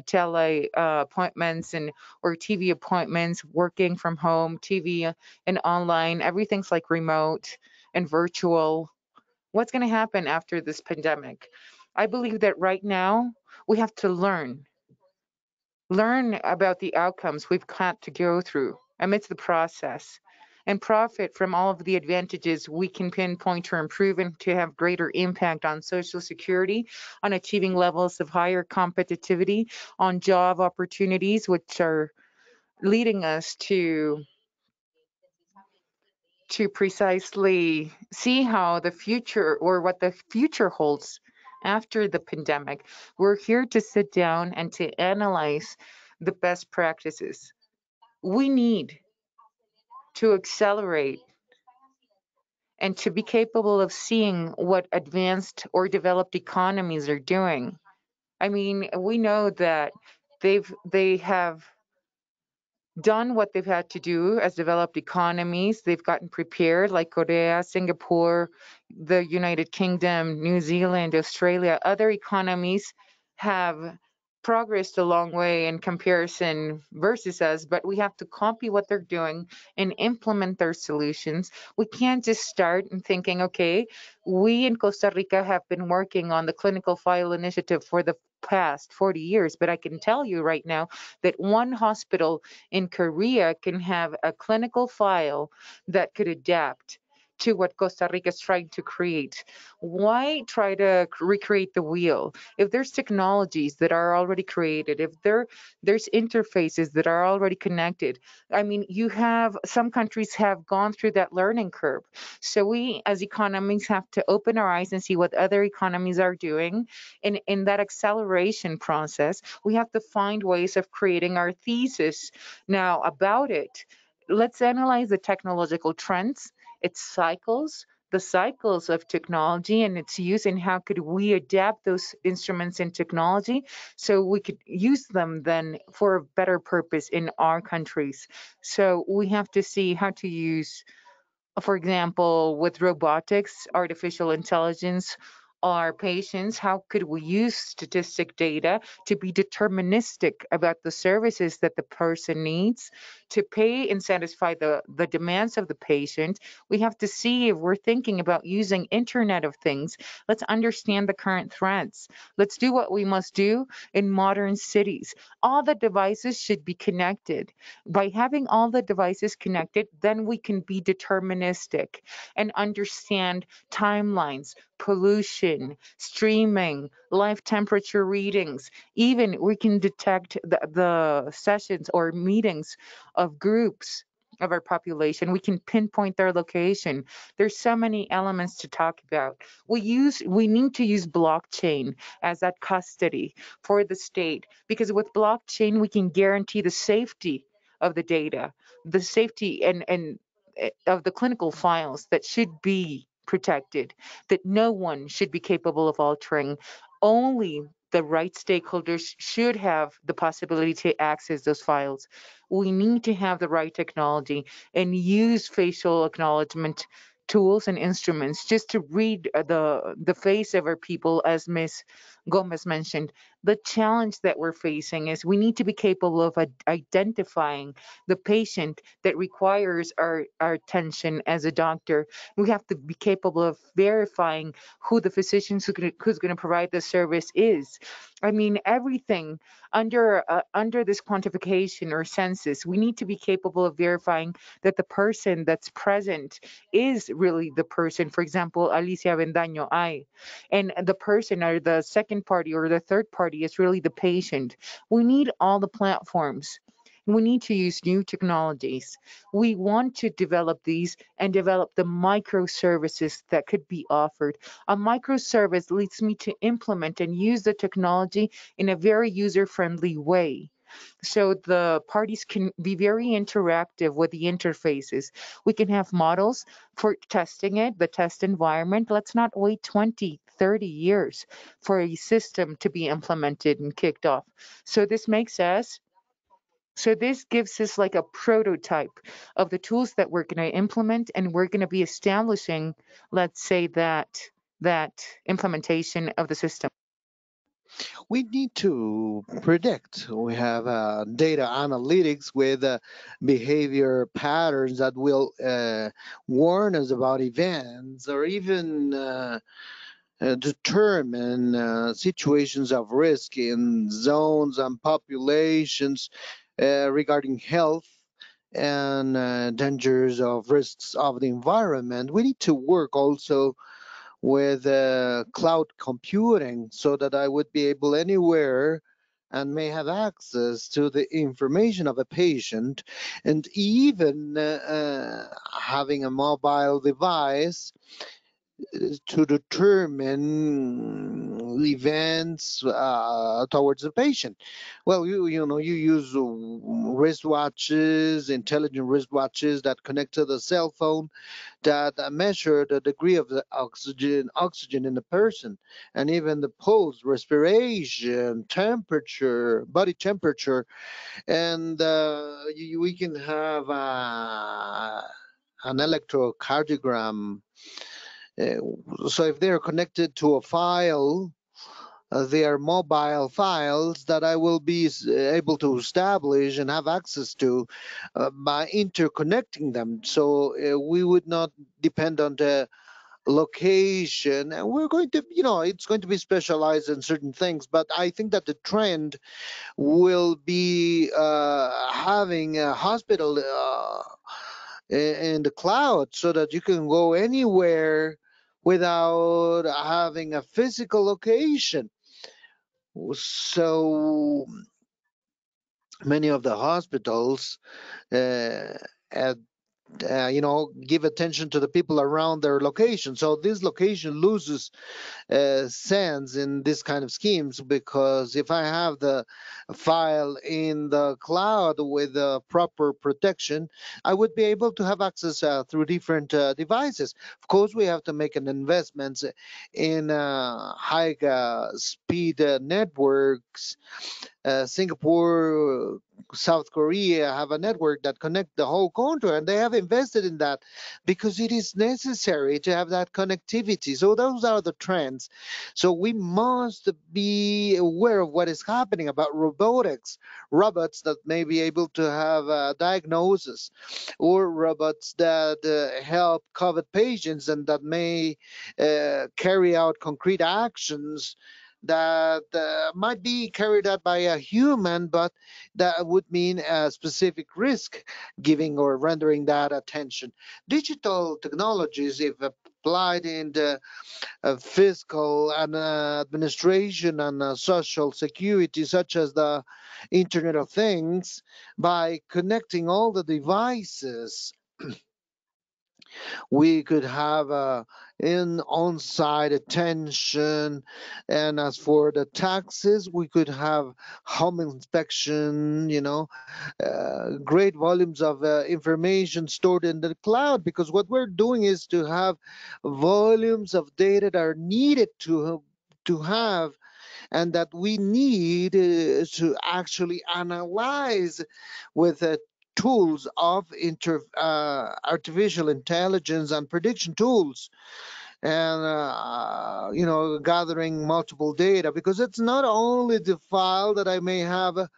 tele appointments, and or TV appointments, working from home, TV and online. Everything's like remote and virtual. What's going to happen after this pandemic? I believe that right now we have to learn about the outcomes we've had to go through amidst the process, and profit from all of the advantages we can pinpoint to improve and to have greater impact on social security, on achieving levels of higher competitivity, on job opportunities, which are leading us to precisely see how the future or what the future holds after the pandemic. We're here to sit down and to analyze the best practices. We need to accelerate and to be capable of seeing what advanced or developed economies are doing. I mean, we know that they have done what they've had to do as developed economies. They've gotten prepared, like Korea, Singapore, the United Kingdom, New Zealand, Australia. Other economies have progressed a long way in comparison versus us, but we have to copy what they're doing and implement their solutions. We can't just start and thinking, okay, we in Costa Rica have been working on the clinical file initiative for the past 40 years, but I can tell you right now that one hospital in Korea can have a clinical file that could adapt to what Costa Rica is trying to create. Why try to recreate the wheel? If there's technologies that are already created, if there's interfaces that are already connected, I mean, you have some countries have gone through that learning curve. So we as economies have to open our eyes and see what other economies are doing. In that acceleration process, we have to find ways of creating our thesis now about it. Let's analyze the technological trends, its cycles, the cycles of technology and its use, and how could we adapt those instruments and technology so we could use them then for a better purpose in our countries. So we have to see how to use, for example, with robotics, artificial intelligence, our patients, how could we use statistic data to be deterministic about the services that the person needs to pay and satisfy the demands of the patient? We have to see if we're thinking about using Internet of Things. Let's understand the current threats. Let's do what we must do in modern cities. All the devices should be connected. By having all the devices connected, then we can be deterministic and understand timelines, pollution, streaming, live temperature readings. Even we can detect the sessions or meetings of groups of our population. We can pinpoint their location. There's so many elements to talk about. We need to use blockchain as that custody for the state, because with blockchain we can guarantee the safety of the data, the safety and of the clinical files that should be protected, that no one should be capable of altering. Only the right stakeholders should have the possibility to access those files. We need to have the right technology and use facial acknowledgement tools and instruments just to read the face of our people, as Ms. Gomez mentioned. The challenge that we're facing is we need to be capable of identifying the patient that requires our attention as a doctor. We have to be capable of verifying who the physician who's going to provide the service is. I mean, everything under this quantification or census, we need to be capable of verifying that the person that's present is really the person. For example, Alicia Bendaño, and the person or the second party or the third party is really the patient. We need all the platforms. We need to use new technologies. We want to develop these and develop the microservices that could be offered. A microservice leads me to implement and use the technology in a very user-friendly way, so the parties can be very interactive with the interfaces. We can have models for testing it, the test environment. Let's not wait 20, 30 years for a system to be implemented and kicked off. So this makes us So this gives us like a prototype of the tools that we're going to implement, and we're going to be establishing, let's say, that implementation of the system. We need to predict. We have data analytics with behavior patterns that will warn us about events, or even determine situations of risk in zones and populations regarding health and dangers of risks of the environment. We need to work also with cloud computing so that I would be able anywhere and may have access to the information of a patient, and even having a mobile device to determine events towards the patient. Well, you use wristwatches, intelligent wristwatches that connect to the cell phone, that measure the degree of the oxygen in the person, and even the pulse, respiration, temperature, body temperature, and we can have an electrocardiogram. So if they're connected to a file, they are mobile files that I will be able to establish and have access to by interconnecting them. So we would not depend on the location, and we're going to, it's going to be specialized in certain things. But I think that the trend will be having a hospital in the cloud, so that you can go anywhere without having a physical location. So many of the hospitals uh, at give attention to the people around their location. So this location loses sense in this kind of schemes, because if I have the file in the cloud with proper protection, I would be able to have access through different devices. Of course, we have to make an investment in high speed networks. Singapore, South Korea have a network that connect the whole country, and they have invested in that because it is necessary to have that connectivity. So those are the trends. So we must be aware of what is happening about robotics, robots that may be able to have a diagnosis, or robots that help COVID patients and that may carry out concrete actions that might be carried out by a human, but that would mean a specific risk giving or rendering that attention. Digital technologies, if applied in the fiscal and administration and social security, such as the Internet of Things, by connecting all the devices, we could have in on-site attention. And as for the taxes, we could have home inspection, great volumes of information stored in the cloud, because what we're doing is to have volumes of data that are needed to have, and that we need to actually analyze with tools of artificial intelligence and prediction tools, and gathering multiple data, because it's not only the file that I may have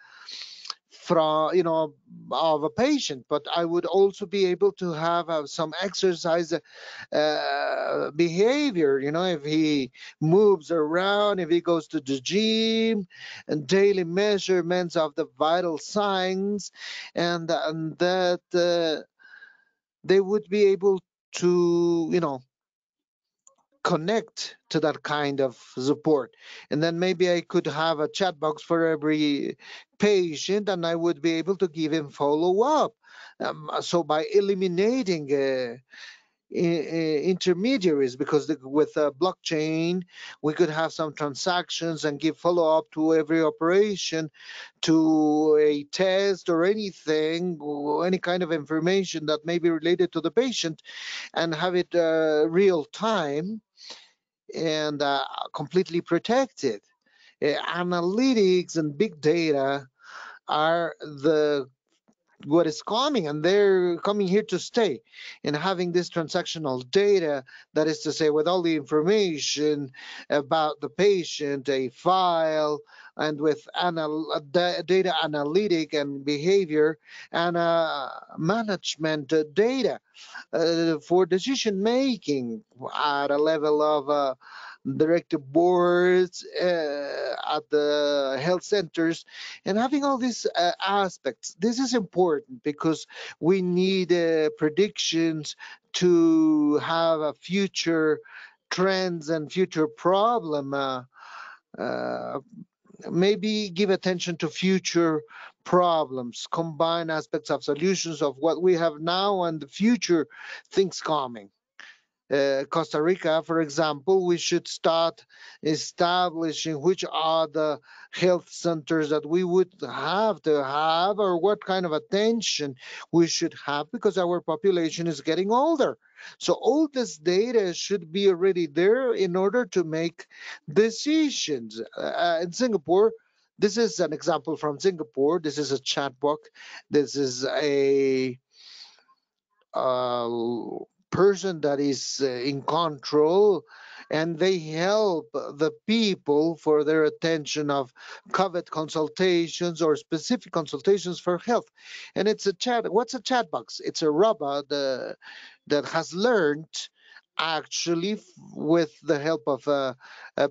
from of a patient, but I would also be able to have some exercise behavior, if he moves around, if he goes to the gym, and daily measurements of the vital signs, and that they would be able to connect to that kind of support. And then maybe I could have a chat box for every patient, and I would be able to give him follow-up. So by eliminating intermediaries, because with blockchain we could have some transactions and give follow-up to every operation, to a test or anything, or any kind of information that may be related to the patient, and have it real time and completely protected. Analytics and big data are the what is coming, and they're coming here to stay. And having this transactional data, that is to say, with all the information about the patient, a file, and with data analytic and behavior and management data for decision making at a level of directive boards at the health centers, and having all these aspects. This is important because we need predictions to have a future trends and future problem. Uh, Maybe give attention to future problems, combine aspects of solutions of what we have now and the future things coming. Costa Rica, for example, we should start establishing which are the health centers that we would have to have, or what kind of attention we should have, because our population is getting older. So all this data should be already there in order to make decisions. In Singapore, this is an example from Singapore. This is a chatbot. This is a uh, person that is in control, and they help the people for their attention of COVID consultations or specific consultations for health. And it's a chat. What's a chat box? It's a robot that has learned actually with the help of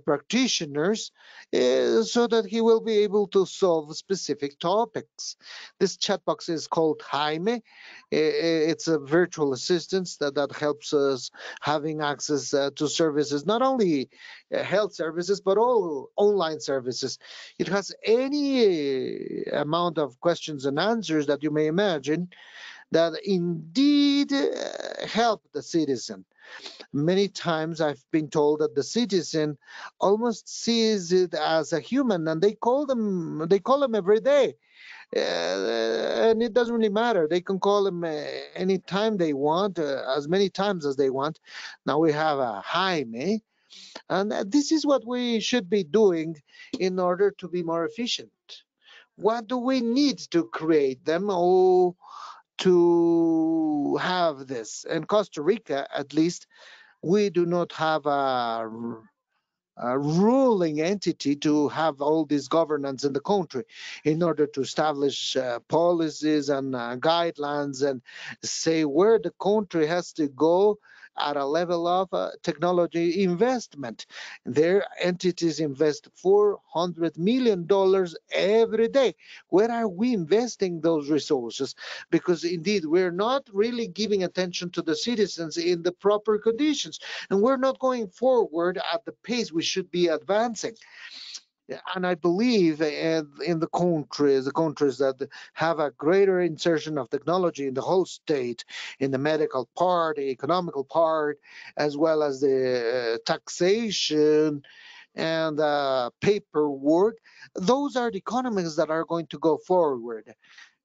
practitioners so that he will be able to solve specific topics. This chat box is called Jaime. It's a virtual assistant that helps us having access to services, not only health services, but all online services. It has any amount of questions and answers that you may imagine that indeed help the citizen. Many times I've been told that the citizen almost sees it as a human, and they call them every day. And it doesn't really matter. They can call them anytime they want, as many times as they want. Now we have a Jaime, and this is what we should be doing in order to be more efficient. What do we need to create them? Oh, to have this. In Costa Rica, at least, we do not have a ruling entity to have all this governance in the country in order to establish policies and guidelines and say where the country has to go at a level of technology investment. Their entities invest $400 million every day. Where are we investing those resources? Because indeed, we're not really giving attention to the citizens in the proper conditions, and we're not going forward at the pace we should be advancing. And I believe in the countries that have a greater insertion of technology in the whole state, in the medical part, the economical part, as well as the taxation and paperwork, those are the economies that are going to go forward.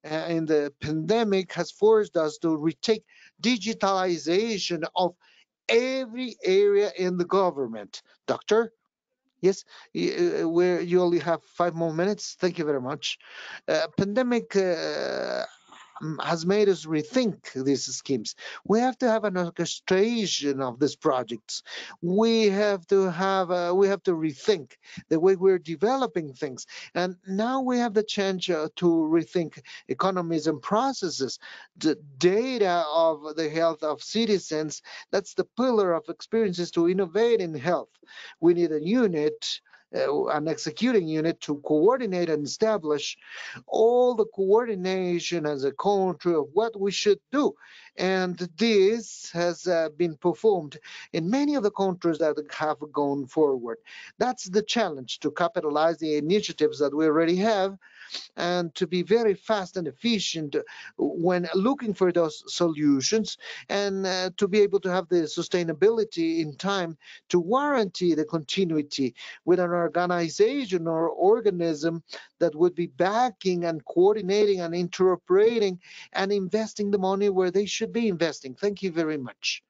And the pandemic has forced us to retake digitalization of every area in the government. Doctor? Yes, where you only have 5 more minutes. Thank you very much. Pandemic has made us rethink these schemes. We have to have an orchestration of these projects. We have to rethink the way we're developing things. And now we have the chance to rethink economies and processes, the data of the health of citizens. That's the pillar of experiences to innovate in health. We need a unit, an executing unit to coordinate and establish all the coordination as a country of what we should do. And this has been performed in many of the countries that have gone forward. That's the challenge, to capitalize the initiatives that we already have and to be very fast and efficient when looking for those solutions, and to be able to have the sustainability in time to warranty the continuity with an organization or organism that would be backing and coordinating and interoperating and investing the money where they should be investing. Thank you very much.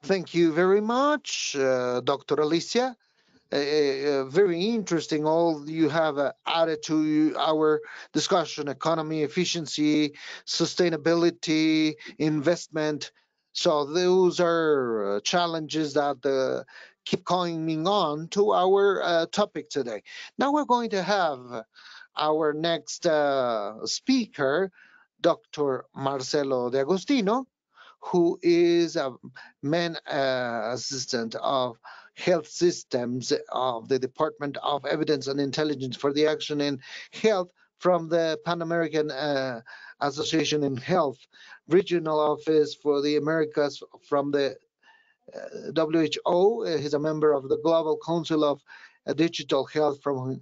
Thank you very much, Dr. Alicia. very interesting. All you have added to our discussion: economy, efficiency, sustainability, investment. So those are challenges that keep coming on to our topic today. Now we're going to have our next speaker, Dr. Marcelo De Agostino, who is a main assistant of health systems of the Department of Evidence and Intelligence for the Action in Health from the Pan American Association in Health, regional office for the Americas from the WHO. He's a member of the Global Council of Digital Health from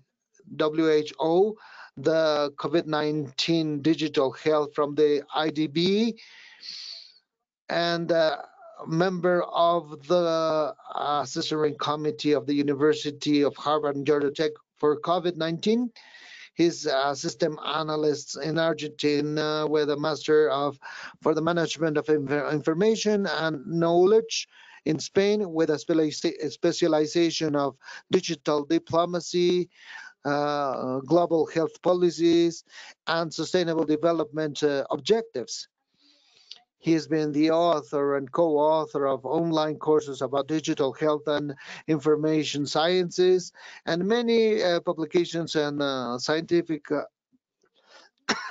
WHO, the COVID-19 digital health from the IDB, and member of the assessoring committee of the University of Harvard and Georgia Tech for COVID-19. He's a system analyst in Argentina with a master for the management of information and knowledge in Spain with a specialization of digital diplomacy, global health policies, and sustainable development objectives. He has been the author and co-author of online courses about digital health and information sciences, and many publications and scientific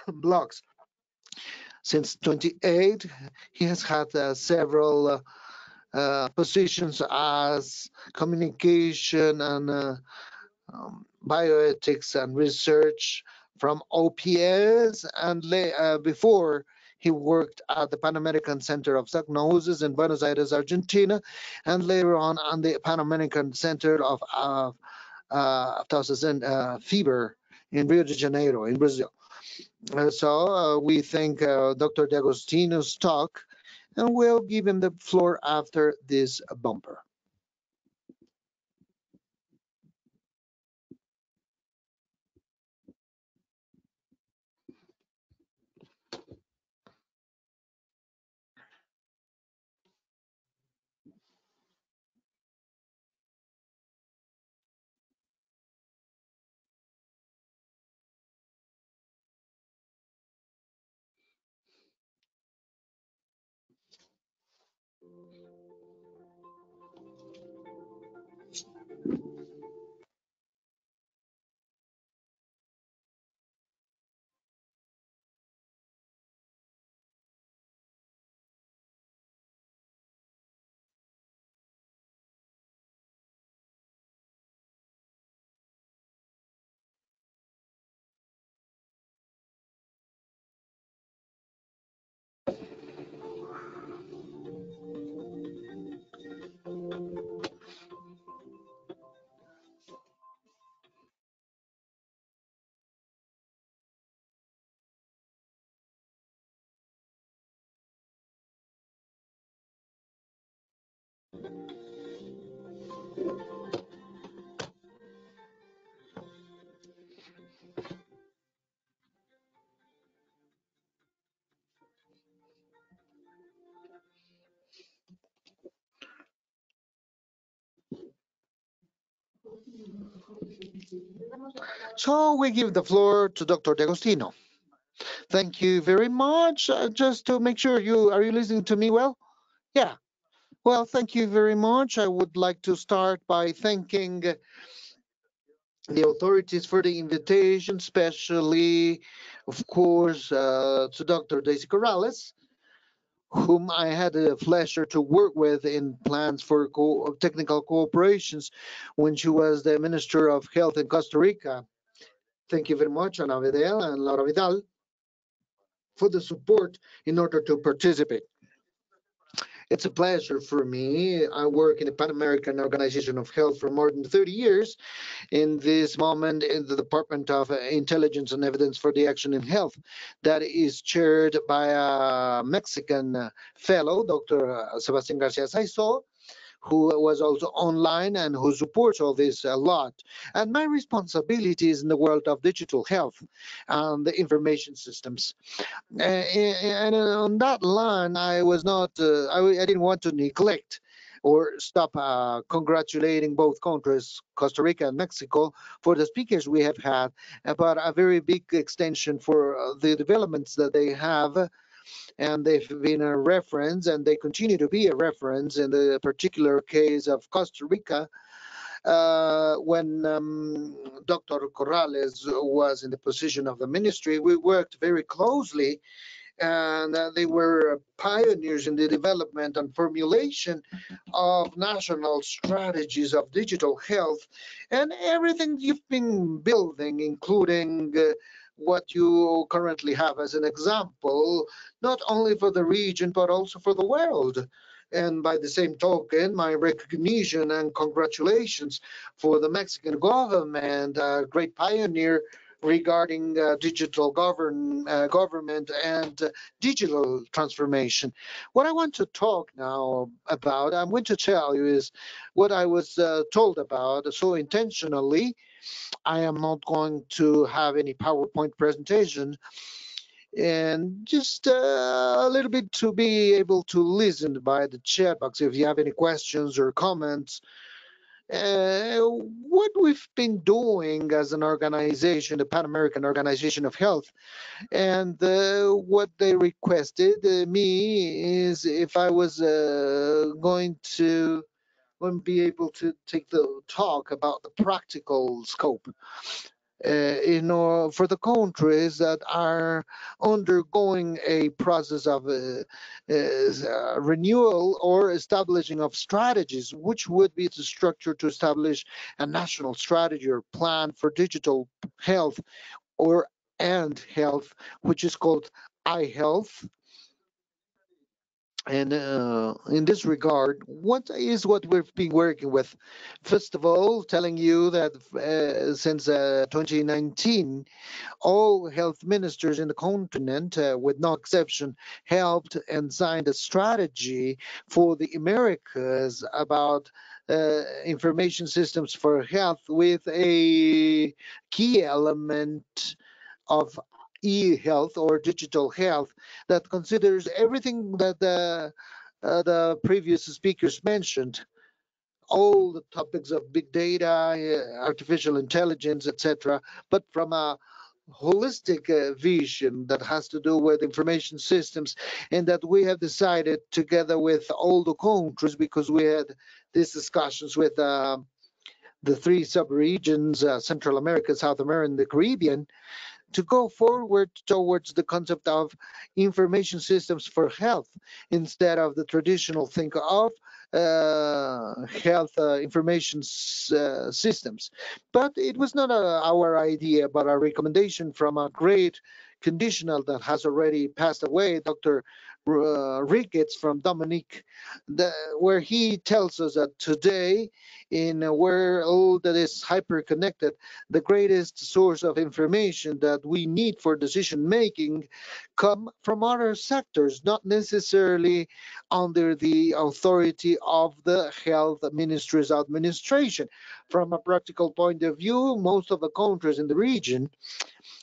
blogs. Since 28, he has had several positions as communication and bioethics and research from OPS, and before he worked at the Pan American Center of Diagnosis in Buenos Aires, Argentina, and later on the Pan American Center of Fever in Rio de Janeiro, in Brazil. So we thank Dr. D'Agostino's talk, and we'll give him the floor after this bumper. So we give the floor to Dr. D'Agostino. Thank you very much. Just to make sure, are you listening to me well? Yeah. Well, thank you very much. I would like to start by thanking the authorities for the invitation, especially, of course, to Dr. Daisy Corrales, whom I had the pleasure to work with in plans for technical cooperations when she was the Minister of Health in Costa Rica. Thank you very much, Ana Vidal and Laura Vidal, for the support in order to participate. It's a pleasure for me. I work in the Pan American Organization of Health for more than 30 years. In this moment, in the Department of Intelligence and Evidence for the Action in Health, that is chaired by a Mexican fellow, Dr. Sebastian Garcia Saizo, who was also online and who supports all this a lot. And my responsibility is in the world of digital health and the information systems. And on that line, I was not, I didn't want to neglect or stop congratulating both countries, Costa Rica and Mexico, for the speakers we have had, but a very big extension for the developments that they have. And they've been a reference, and they continue to be a reference in the particular case of Costa Rica. When Dr. Corrales was in the position of the ministry, we worked very closely, and they were pioneers in the development and formulation of national strategies of digital health, and everything you've been building, including what you currently have as an example, not only for the region, but also for the world. And by the same token, my recognition and congratulations for the Mexican government, a great pioneer regarding digital government and digital transformation. What I want to talk now about, I'm going to tell you, is what I was told about. So intentionally, I am not going to have any PowerPoint presentation, and just a little bit to be able to listen by the chat box if you have any questions or comments. What we've been doing as an organization, the Pan American Organization of Health, and what they requested me is if I was going to be able to take the talk about the practical scope for the countries that are undergoing a process of renewal or establishing of strategies, which would be the structure to establish a national strategy or plan for digital health or and health, which is called iHealth. And in this regard, what we've been working with? First of all, telling you that since 2019, all health ministers in the continent, with no exception, helped and signed a strategy for the Americas about information systems for health, with a key element of e-health or digital health that considers everything that the previous speakers mentioned, all the topics of big data, artificial intelligence, etc., but from a holistic vision that has to do with information systems, and that we have decided together with all the countries, because we had these discussions with the three sub-regions, Central America, South America, and the Caribbean, to go forward towards the concept of information systems for health instead of the traditional think of health information systems. But it was not our idea, but a recommendation from a great conditional that has already passed away, Dr. Ricketts from Dominique, where he tells us that today, in a world that is hyper-connected, the greatest source of information that we need for decision making come from other sectors, not necessarily under the authority of the health ministry's administration. From a practical point of view, most of the countries in the region,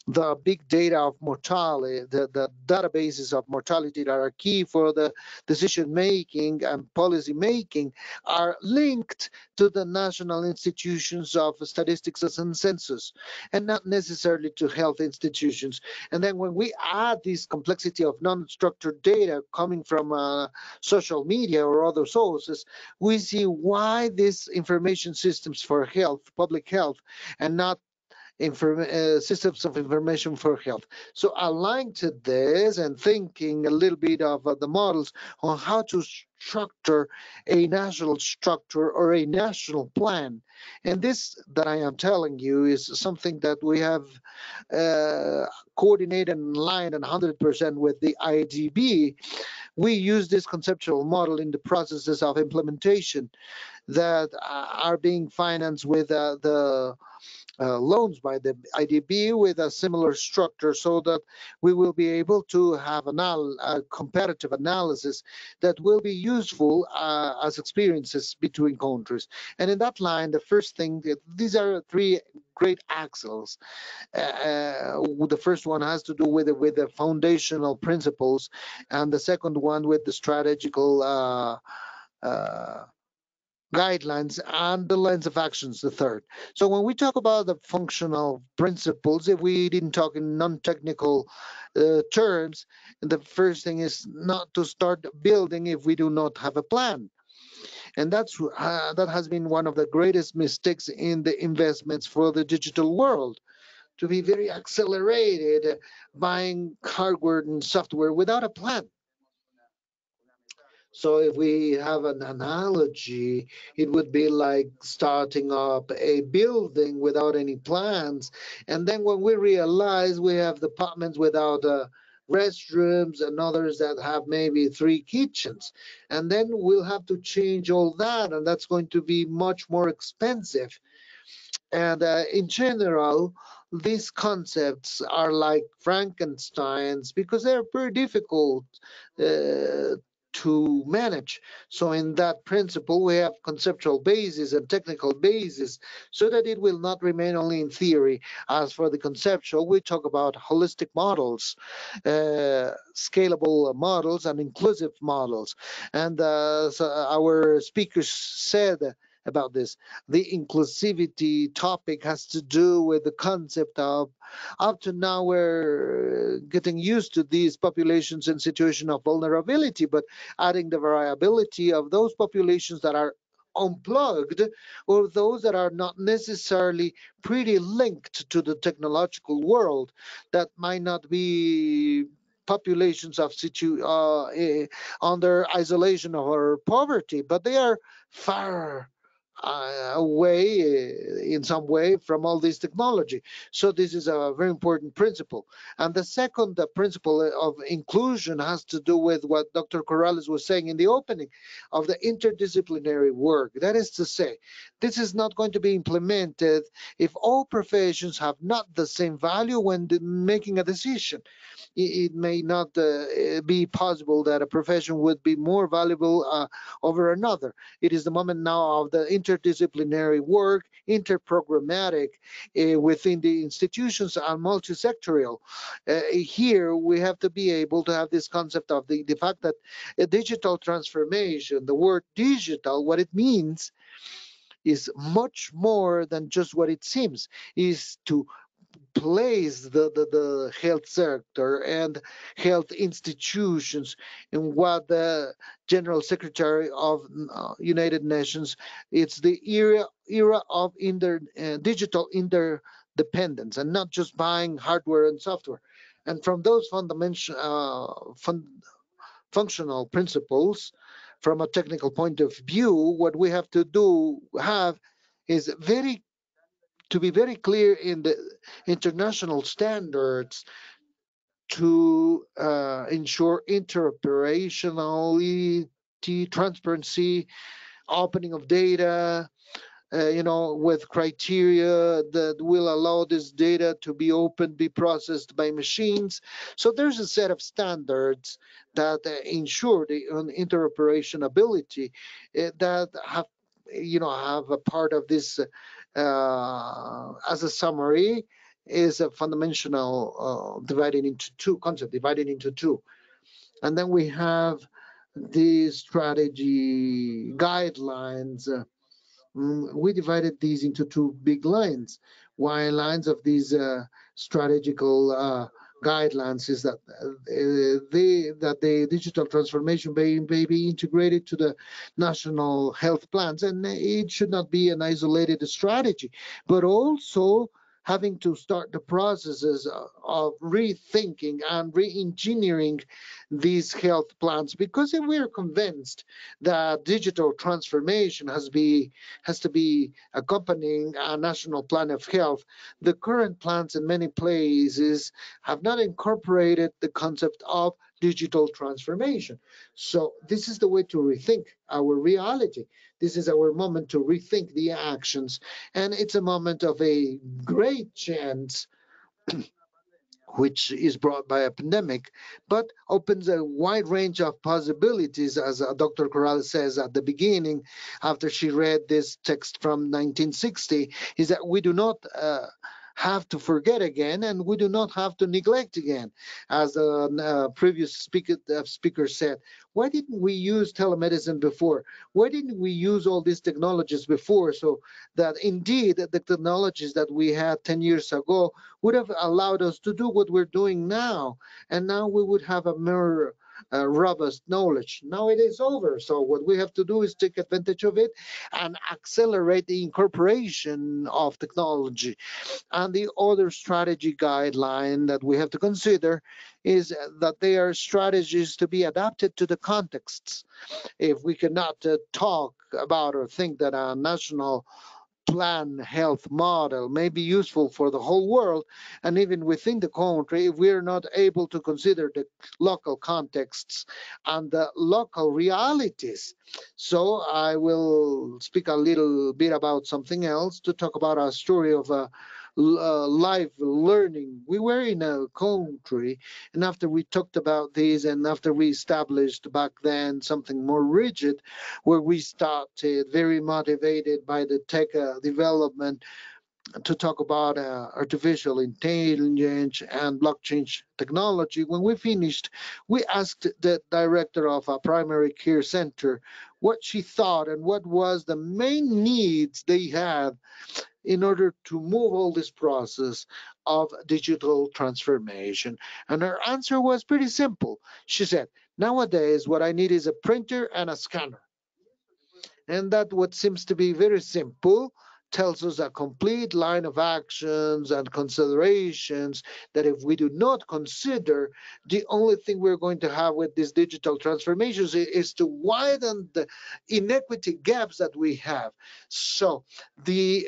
the big data of mortality, the databases of mortality that are key for the decision making and policy making, are linked to the national institutions of statistics and census, and not necessarily to health institutions. And then when we add this complexity of non-structured data coming from social media or other sources, we see why these information systems for health, public health, and not systems of information for health. So aligned to this and thinking a little bit of the models on how to structure a national structure or a national plan. And this that I am telling you is something that we have coordinated and aligned 100% with the IDB. We use this conceptual model in the processes of implementation that are being financed with the loans by the IDB, with a similar structure, so that we will be able to have a comparative analysis that will be useful as experiences between countries. And in that line, the first thing, these are three great axles. The first one has to do with the foundational principles, and the second one with the strategical guidelines, and the lines of actions, the third. So when we talk about the functional principles, if we didn't talk in non-technical terms, the first thing is not to start building if we do not have a plan. And that has been one of the greatest mistakes in the investments for the digital world, to be very accelerated, buying hardware and software without a plan. So if we have an analogy, it would be like starting up a building without any plans. And then when we realize we have apartments without restrooms and others that have maybe 3 kitchens, and then we'll have to change all that, and that's going to be much more expensive. And in general, these concepts are like Frankenstein's because they're very difficult uh, to manage. So in that principle, we have conceptual basis and technical basis so that it will not remain only in theory. As for the conceptual, we talk about holistic models, scalable models, and inclusive models. And so our speakers said about this. The inclusivity topic has to do with the concept of, up to now we're getting used to these populations in situation of vulnerability, but adding the variability of those populations that are unplugged, or those that are not necessarily pretty linked to the technological world, that might not be populations of under isolation or poverty, but they are far away in some way from all this technology. So this is a very important principle. And the second principle of inclusion has to do with what Dr. Corrales was saying in the opening of the interdisciplinary work. That is to say, this is not going to be implemented if all professions have not the same value when making a decision. It may not be possible that a profession would be more valuable over another. It is the moment now of the interdisciplinary work, interprogrammatic within the institutions and multisectorial. Here, we have to be able to have this concept of the fact that a digital transformation, the word digital, what it means is much more than just what it seems, is to place the health sector and health institutions in what the General Secretary of United Nations, it's the era of digital interdependence, and not just buying hardware and software. And from those functional principles, from a technical point of view, what we have to have is to be very clear in the international standards to ensure interoperationality, transparency, opening of data, with criteria that will allow this data to be open, be processed by machines. So there's a set of standards that ensure the interoperability that have a part of this as a summary is a fundamental divided into two. And then we have the strategy guidelines. We divided these into two big lines. One lines of these strategical guidelines is that the digital transformation may be integrated to the national health plans, and it should not be an isolated strategy, but also having to start the processes of rethinking and re-engineering these health plans, because if we're convinced that digital transformation has to be accompanying a national plan of health, the current plans in many places have not incorporated the concept of digital transformation. So this is the way to rethink our reality. This is our moment to rethink the actions. And it's a moment of a great chance which is brought by a pandemic, but opens a wide range of possibilities, as Dr. Corral says at the beginning, after she read this text from 1960, is that we do not have to forget again, and we do not have to neglect again. As the previous speaker said, why didn't we use telemedicine before? Why didn't we use all these technologies before? So that indeed the technologies that we had 10 years ago would have allowed us to do what we're doing now. And now we would have a more robust knowledge. Now it is over. So what we have to do is take advantage of it and accelerate the incorporation of technology. And the other strategy guideline that we have to consider is that they are strategies to be adapted to the contexts. If we cannot talk about or think that a national plan health model may be useful for the whole world, and even within the country, if we are not able to consider the local contexts and the local realities. So I will speak a little bit about something else, to talk about a story of a live learning. We were in a country, and after we talked about this, and after we established back then something more rigid, where we started very motivated by the tech development to talk about artificial intelligence and blockchain technology. When we finished, we asked the director of a primary care center what she thought and what was the main needs they had in order to move all this process of digital transformation. And her answer was pretty simple. She said, nowadays, what I need is a printer and a scanner. And that what seems to be very simple tells us a complete line of actions and considerations that if we do not consider, the only thing we're going to have with these digital transformations is to widen the inequity gaps that we have. So the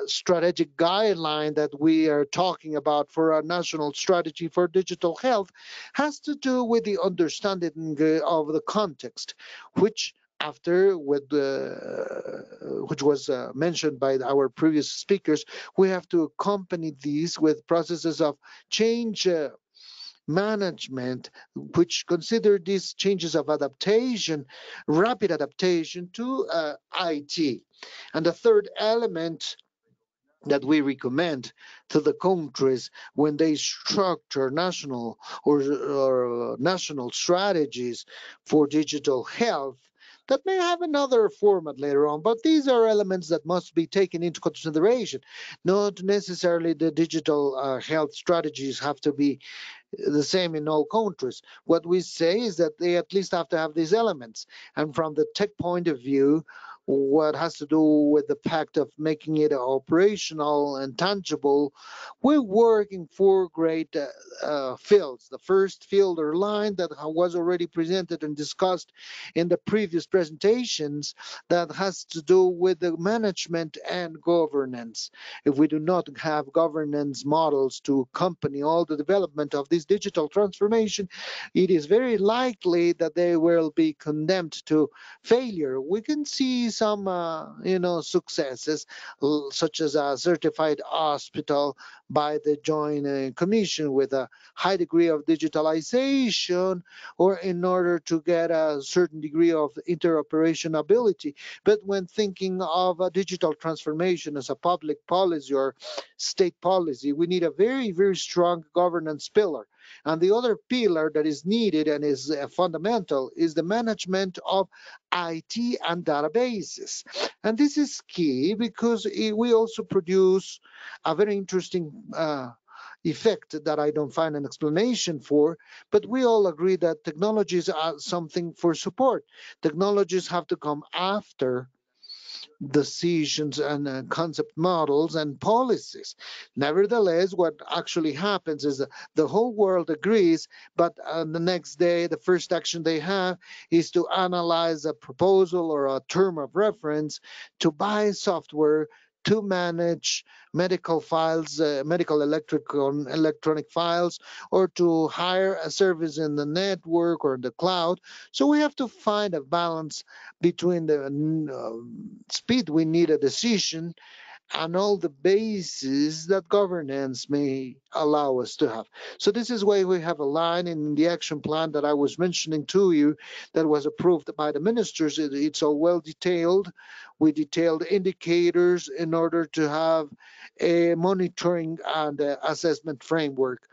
strategic guideline that we are talking about for our national strategy for digital health has to do with the understanding of the context, which after with which was mentioned by our previous speakers, we have to accompany these with processes of change management, which consider these changes of adaptation, rapid adaptation to IT. And the third element that we recommend to the countries when they structure national or national strategies for digital health that may have another format later on, but these are elements that must be taken into consideration. Not necessarily the digital health strategies have to be the same in all countries. What we say is that they at least have to have these elements. And from the tech point of view, what has to do with the pact of making it operational and tangible, we're working for great fields. The first field or line that was already presented and discussed in the previous presentations, that has to do with the management and governance. If we do not have governance models to accompany all the development of this digital transformation, it is very likely that they will be condemned to failure. We can see some, successes, such as a certified hospital by the Joint Commission with a high degree of digitalization, or in order to get a certain degree of interoperability. But when thinking of a digital transformation as a public policy or state policy, we need a very, very strong governance pillar. And the other pillar that is needed and is fundamental is the management of IT and databases. And this is key because we also produce a very interesting effect that I don't find an explanation for, but we all agree that technologies are something for support. Technologies have to come after decisions and concept models and policies. Nevertheless, what actually happens is that the whole world agrees, but the next day, the first action they have is to analyze a proposal or a term of reference to buy software to manage medical files, medical electronic files, or to hire a service in the network or the cloud. So we have to find a balance between the speed we need a decision and all the bases that governance may allow us to have. So this is why we have a line in the action plan that I was mentioning to you that was approved by the ministers. It's all well detailed. We detailed indicators in order to have a monitoring and assessment framework.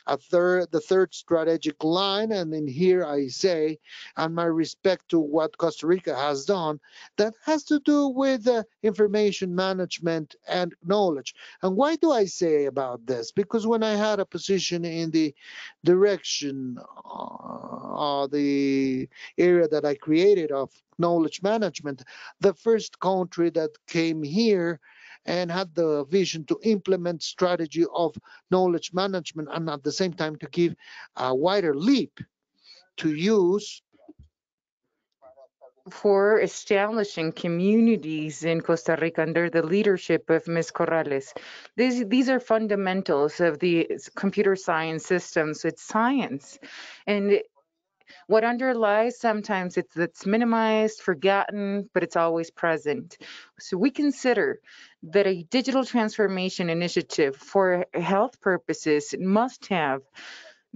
The third strategic line, and in here I say, and my respect to what Costa Rica has done, that has to do with information management and knowledge. And why do I say about this? Because when I had a position in the direction, the area that I created of knowledge management, the first country that came here and had the vision to implement strategy of knowledge management and at the same time to give a wider leap to use. For establishing communities in Costa Rica under the leadership of Ms. Corrales. These are fundamentals of the computer science systems. It's science. And what underlies sometimes it's minimized, forgotten, but it's always present. So we consider that a digital transformation initiative for health purposes must have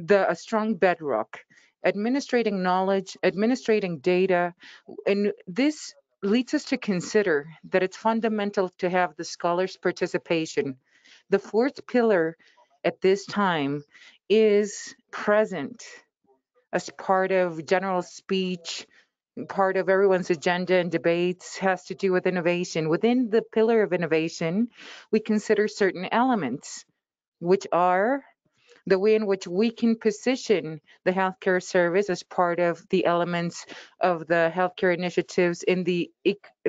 a strong bedrock, administrating knowledge, administrating data, and this leads us to consider that it's fundamental to have the scholars' participation. The fourth pillar at this time is present as part of general speech, part of everyone's agenda and debates, has to do with innovation. Within the pillar of innovation, we consider certain elements, which are the way in which we can position the healthcare service as part of the elements of the healthcare initiatives in the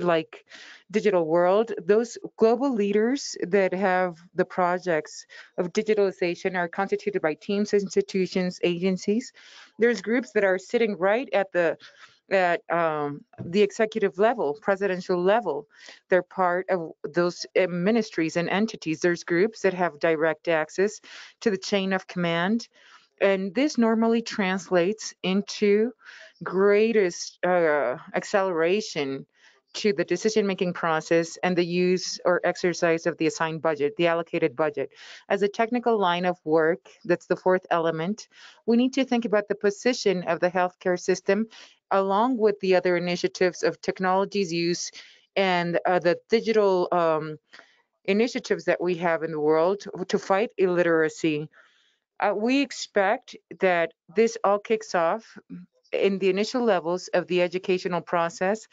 like digital world. Those global leaders that have the projects of digitalization are constituted by teams, institutions, agencies. There's groups that are sitting right at the executive level, presidential level. They're part of those ministries and entities. There's groups that have direct access to the chain of command. And this normally translates into greatest acceleration to the decision-making process and the use or exercise of the assigned budget, the allocated budget. As a technical line of work, that's the fourth element, we need to think about the position of the healthcare system along with the other initiatives of technology's use and the digital initiatives that we have in the world to fight illiteracy. We expect that this all kicks off in the initial levels of the educational process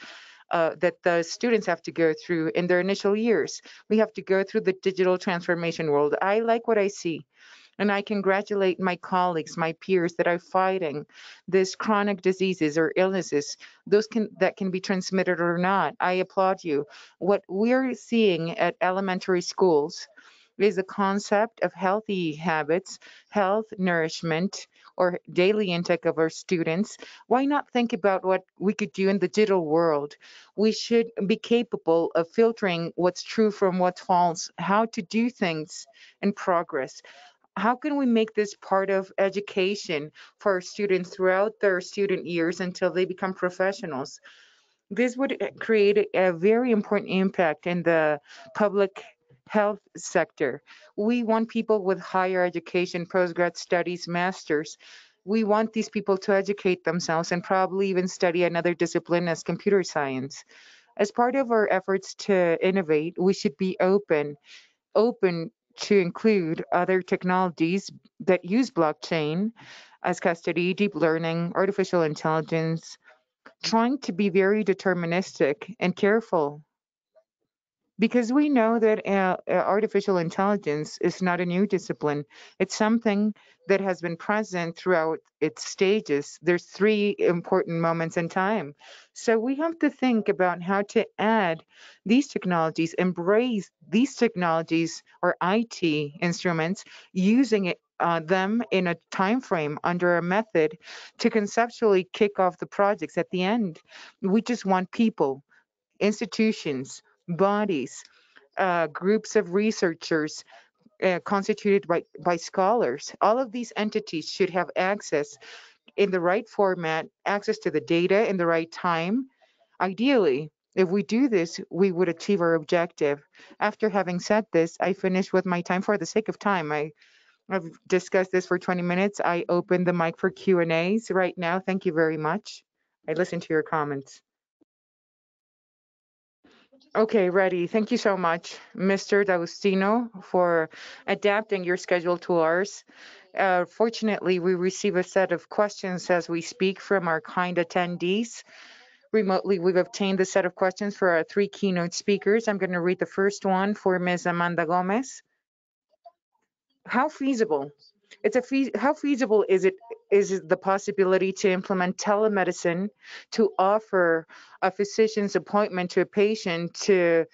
that the students have to go through in their initial years. We have to go through the digital transformation world. I like what I see. And I congratulate my colleagues, my peers that are fighting these chronic diseases or illnesses, that can be transmitted or not. I applaud you. What we're seeing at elementary schools is the concept of healthy habits, health, nourishment, or daily intake of our students. Why not think about what we could do in the digital world? We should be capable of filtering what's true from what's false, how to do things in progress. How can we make this part of education for our students throughout their student years until they become professionals? This would create a very important impact in the public health sector. We want people with higher education, postgrad studies, masters. We want these people to educate themselves and probably even study another discipline as computer science. As part of our efforts to innovate, we should be open to include other technologies that use blockchain as custody, deep learning, artificial intelligence, trying to be very deterministic and careful because we know that artificial intelligence is not a new discipline. It's something that has been present throughout its stages. There's three important moments in time. So we have to think about how to add these technologies, embrace these technologies or IT instruments, using them in a time frame under a method to conceptually kick off the projects at the end. We just want people, institutions, bodies, groups of researchers constituted by scholars. All of these entities should have access in the right format, access to the data in the right time, ideally If we do this, we would achieve our objective. After having said this, I finish with my time. For the sake of time, I've discussed this for 20 minutes. I open the mic for Q&As right now. Thank you very much. I listen to your comments. Okay, ready. Thank you so much, Mr. D'Agostino, for adapting your schedule to ours. Fortunately, we receive a set of questions as we speak from our kind attendees. Remotely, we've obtained a set of questions for our three keynote speakers. I'm going to read the first one for Ms. Amanda Gomez. How feasible? How feasible is the possibility to implement telemedicine to offer a physician's appointment to a patient to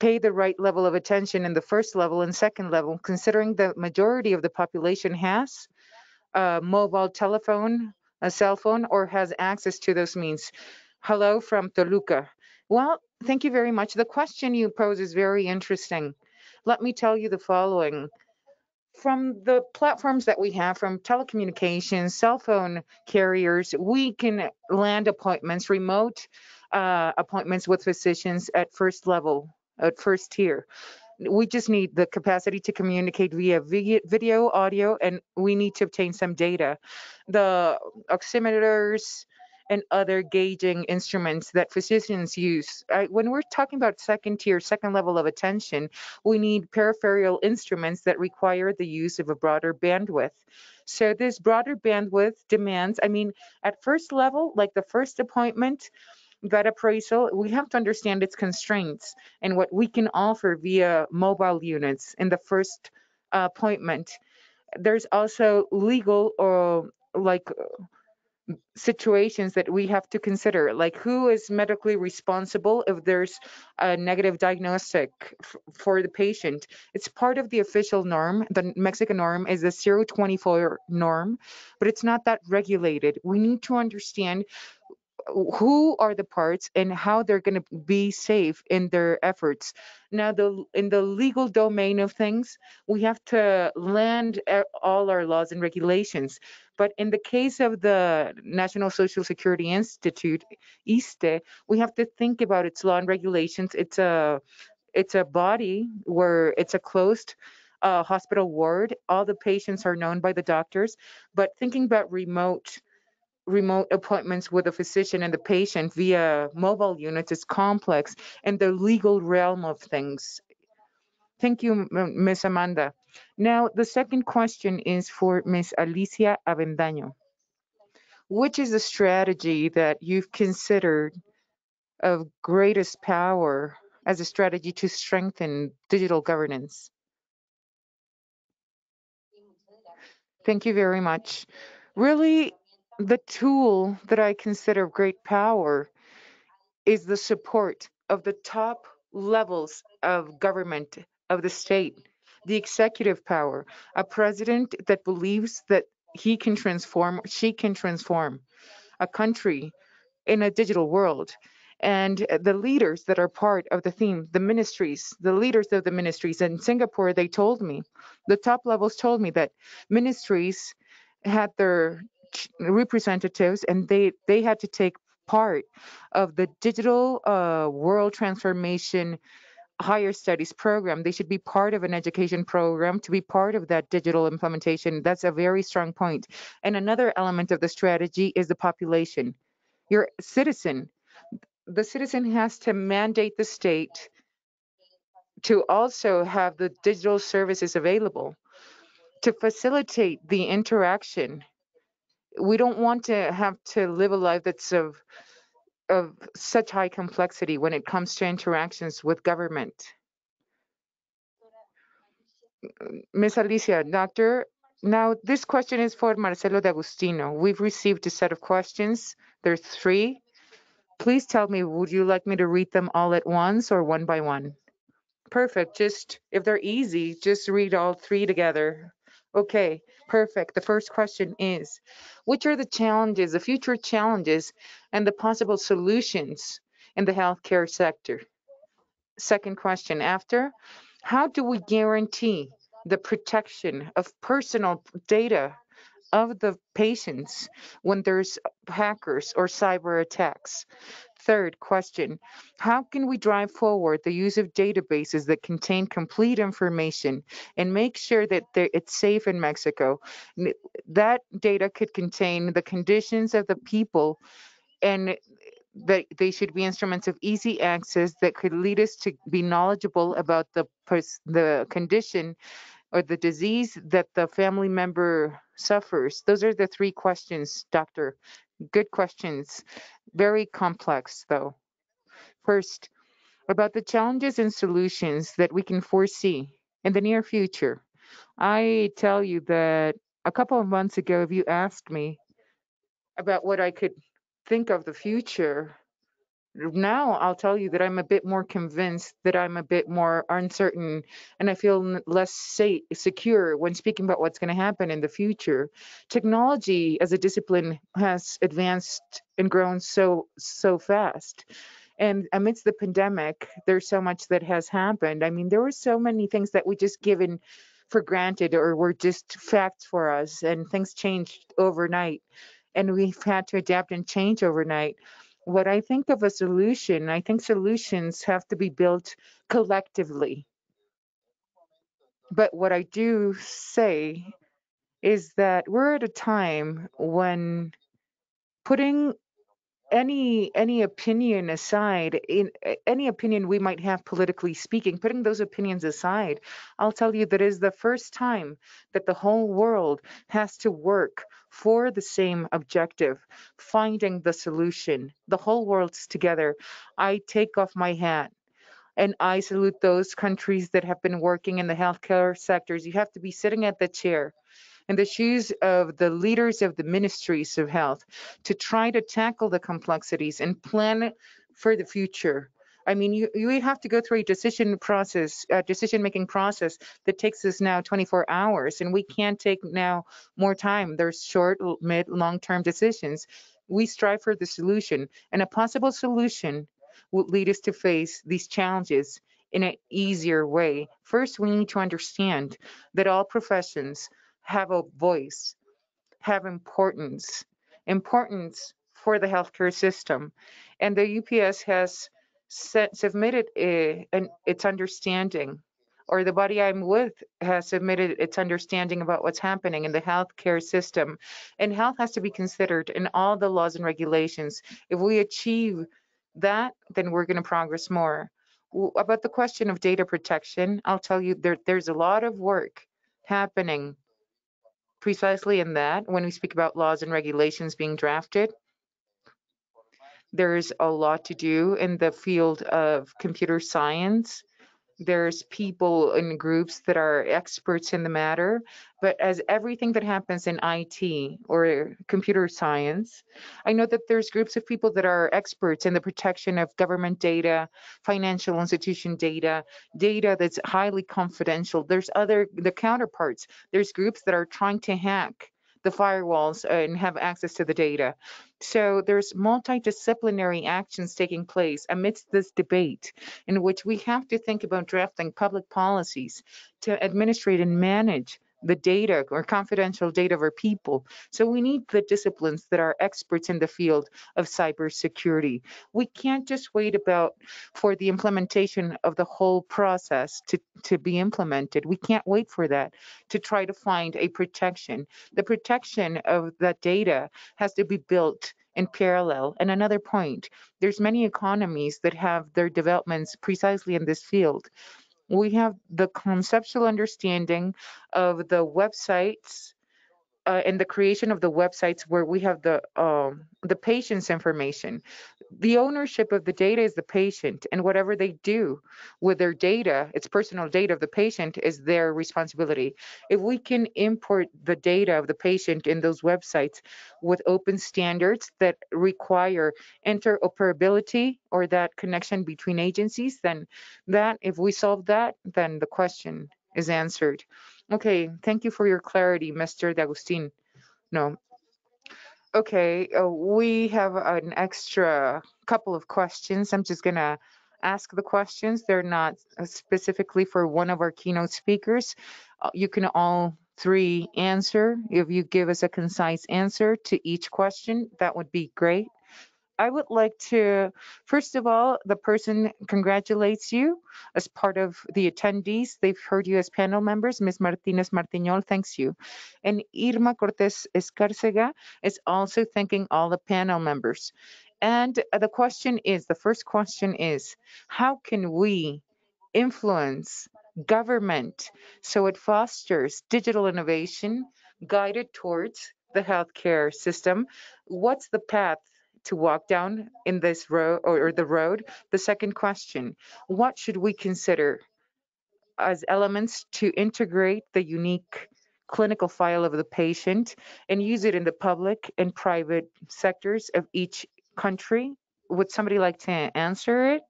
pay the right level of attention in the first level and second level, considering the majority of the population has a mobile telephone, a cell phone, or has access to those means? Hello from Toluca. Well, thank you very much. The question you pose is very interesting. Let me tell you the following. From the platforms that we have, from telecommunications, cell phone carriers, we can land appointments, remote appointments with physicians at first level, at first tier. We just need the capacity to communicate via video, audio, and we need to obtain some data. The oximeters and other gauging instruments that physicians use. When we're talking about second tier, second level of attention, we need peripheral instruments that require the use of a broader bandwidth. So this broader bandwidth demands, at first level, like the first appointment, that appraisal, we have to understand its constraints and what we can offer via mobile units in the first appointment. There's also legal or situations that we have to consider, like who is medically responsible if there's a negative diagnostic for the patient. It's part of the official norm. The Mexican norm is the 024 norm, but it's not that regulated. We need to understand who are the parts and how they're going to be safe in their efforts. Now, in the legal domain of things, we have to land all our laws and regulations. But in the case of the National Social Security Institute, ISTE, we have to think about its law and regulations. It's a body where it's a closed hospital ward. All the patients are known by the doctors. But thinking about remote appointments with a physician and the patient via mobile units is complex in the legal realm of things. Thank you, Ms. Amanda. Now, the second question is for Ms. Alicia Avendaño. Which is the strategy that you've considered of greatest power as a strategy to strengthen digital governance? Thank you very much. Really, the tool that I consider of great power is the support of the top levels of government of the state, the executive power, a president that believes that he can transform, she can transform a country in a digital world. And the leaders that are part of the theme, the ministries, the leaders of the ministries in Singapore, they told me, the top levels told me that ministries had their representatives and they had to take part of the digital world transformation higher studies program. They should be part of an education program to be part of that digital implementation. That's a very strong point. And another element of the strategy is the population. Your citizen, the citizen has to mandate the state to also have the digital services available to facilitate the interaction. We don't want to have to live a life that's of such high complexity when it comes to interactions with government. Ms. Alicia, doctor, now this question is for Marcelo D'Agostino. We've received a set of questions. There's three. Please tell me, would you like me to read them all at once or one by one? Perfect. Just if they're easy, just read all three together. Okay, perfect. The first question is, which are the challenges, the future challenges, and the possible solutions in the healthcare sector? Second question after, how do we guarantee the protection of personal data of the patients when there's hackers or cyber attacks? Third question, how can we drive forward the use of databases that contain complete information and make sure that it's safe in Mexico? That data could contain the conditions of the people, and that they should be instruments of easy access that could lead us to be knowledgeable about the condition or the disease that the family member suffers. Those are the three questions, doctor. Good questions. Very complex, though. First, about the challenges and solutions that we can foresee in the near future. I tell you that a couple of months ago, if you asked me about what I could think of the future, now I'll tell you that I'm a bit more convinced, that I'm a bit more uncertain, and I feel less secure when speaking about what's going to happen in the future. Technology as a discipline has advanced and grown so fast. And amidst the pandemic, there's so much that has happened. I mean, there were so many things that we just given for granted or were just facts for us, and things changed overnight, and we've had to adapt and change overnight. What I think of a solution, I think solutions have to be built collectively. But what I do say is that we're at a time when putting any opinion aside, in any opinion we might have politically speaking, putting those opinions aside, I'll tell you that is the first time that the whole world has to work for the same objective, finding the solution. The whole world's together. I take off my hat and I salute those countries that have been working in the healthcare sectors. You have to be sitting at the chair in the shoes of the leaders of the ministries of health to try to tackle the complexities and plan for the future. I mean, you have to go through a decision making process that takes us now 24 hours, and we can't take now more time. There's short, mid, long term decisions. We strive for the solution, and a possible solution would lead us to face these challenges in an easier way. First, we need to understand that all professions have a voice, have importance for the healthcare system. And the UPS has submitted its understanding, or the body I'm with has submitted its understanding about what's happening in the healthcare system. And health has to be considered in all the laws and regulations. If we achieve that, then we're going to progress more. About the question of data protection, I'll tell you there's a lot of work happening precisely in that. When we speak about laws and regulations being drafted, there's a lot to do in the field of computer science. There's people in groups that are experts in the matter. But as everything that happens in IT or computer science, I know that there's groups of people that are experts in the protection of government data, financial institution data, data that's highly confidential. There's the counterparts. There's groups that are trying to hack the firewalls and have access to the data. So there's multidisciplinary actions taking place amidst this debate in which we have to think about drafting public policies to administrate and manage the data or confidential data of our people. So we need the disciplines that are experts in the field of cybersecurity. We can't just wait about for the implementation of the whole process to be implemented. We can't wait for that to try to find a protection. The protection of that data has to be built in parallel. And another point, there's many economies that have their developments precisely in this field. We have the conceptual understanding of the websites and the creation of the websites where we have the patient's information. The ownership of the data is the patient, and whatever they do with their data, it's personal data of the patient, is their responsibility. If we can import the data of the patient in those websites with open standards that require interoperability or that connection between agencies, then that, if we solve that, then the question is answered. Okay, thank you for your clarity, Mr. D'Agustin. No, okay, we have an extra couple of questions. I'm just going to ask the questions. They're not specifically for one of our keynote speakers. You can all three answer. If you give us a concise answer to each question, that would be great. I would like to, first of all, the person congratulates you as part of the attendees. They've heard you as panel members. Ms. Martinez Martiñol thanks you. And Irma Cortés Escárcega is also thanking all the panel members. And the first question is, how can we influence government so it fosters digital innovation guided towards the healthcare system? What's the path to walk down in this road or the road? The second question, what should we consider as elements to integrate the unique clinical file of the patient and use it in the public and private sectors of each country? Would somebody like to answer it?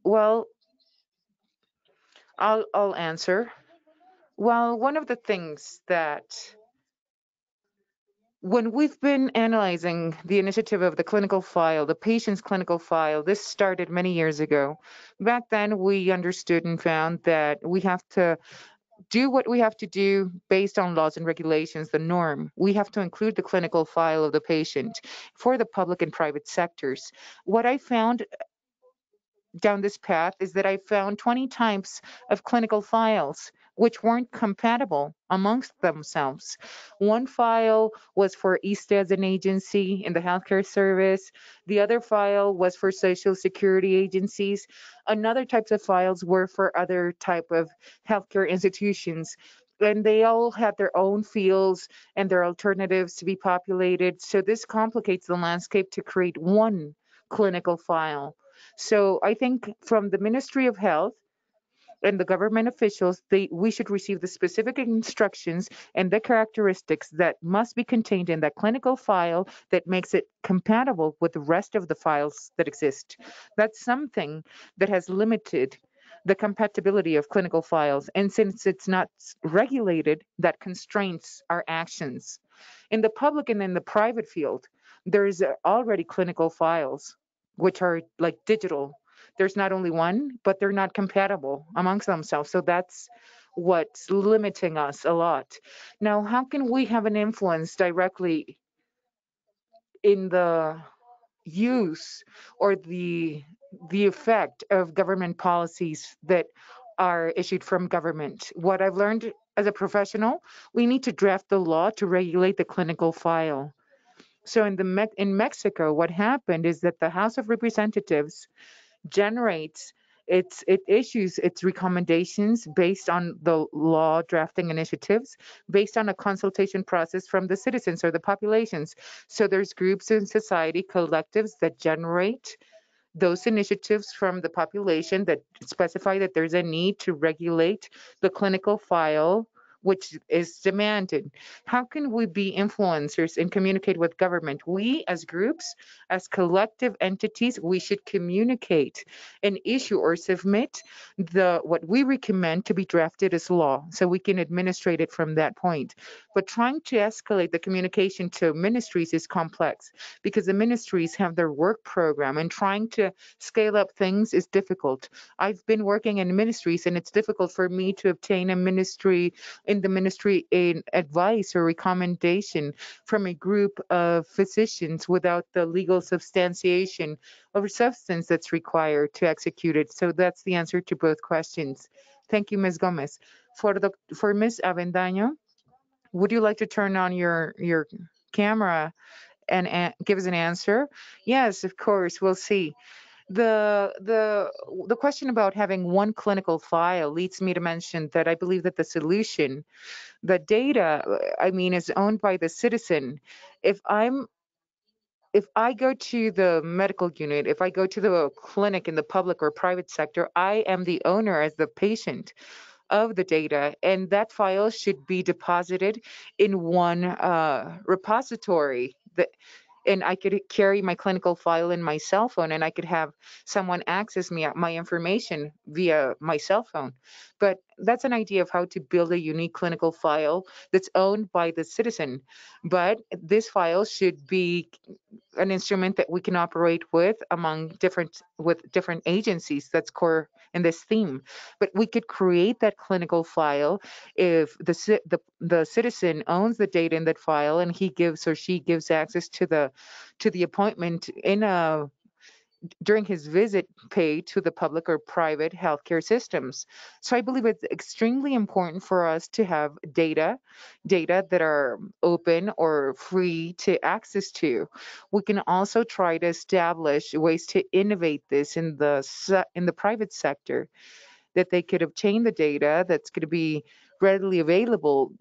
Well, I'll answer. Well, one of the things that when we've been analyzing the initiative of the clinical file, the patient's clinical file, this started many years ago. Back then, we understood and found that we have to do what we have to do based on laws and regulations, the norm. We have to include the clinical file of the patient for the public and private sectors. What I found down this path is that I found 20 types of clinical files which weren't compatible amongst themselves. One file was for ISTE as an agency in the healthcare service. The other file was for social security agencies. Another types of files were for other type of healthcare institutions. And they all had their own fields and their alternatives to be populated. So this complicates the landscape to create one clinical file. So I think from the Ministry of Health and the government officials, we should receive the specific instructions and the characteristics that must be contained in that clinical file that makes it compatible with the rest of the files that exist. That's something that has limited the compatibility of clinical files. And since it's not regulated, that constrains our actions. In the public and in the private field, there's already clinical files, which are like digital. There's not only one, but they're not compatible amongst themselves. So that's what's limiting us a lot. Now, how can we have an influence directly in the use or the effect of government policies that are issued from government? What I've learned as a professional, we need to draft the law to regulate the clinical file. So in Mexico, what happened is that the House of Representatives generates it issues its recommendations based on the law drafting initiatives, based on a consultation process from the citizens or the populations. So there's groups in society, collectives that generate those initiatives from the population that specify that there's a need to regulate the clinical file which is demanded. How can we be influencers and communicate with government? We as groups, as collective entities, we should communicate and issue or submit the what we recommend to be drafted as law so we can administrate it from that point. But trying to escalate the communication to ministries is complex because the ministries have their work program and trying to scale up things is difficult. I've been working in ministries and it's difficult for me to obtain in the ministry in advice or recommendation from a group of physicians without the legal substantiation of substance that's required to execute it. So that's the answer to both questions. Thank you, Ms. Gomez. For Ms. Avendaño, would you like to turn on your camera and give us an answer? Yes, of course. We'll see. The question about having one clinical file leads me to mention that I believe that the solution, the data, I mean, is owned by the citizen. If I'm if I go to the medical unit, if I go to the clinic in the public or private sector, I am the owner as the patient of the data, and that file should be deposited in one repository. And I could carry my clinical file in my cell phone, and I could have someone access my information via my cell phone. But that's an idea of how to build a unique clinical file that's owned by the citizen. But this file should be an instrument that we can operate with among different agencies. That's core in this theme. But we could create that clinical file if the citizen owns the data in that file, and he gives or she gives access to the appointment in a during his visit paid to the public or private healthcare systems. So I believe it's extremely important for us to have data that are open or free to access to. We can also try to establish ways to innovate this in in the private sector, that they could obtain the data that's going to be readily available,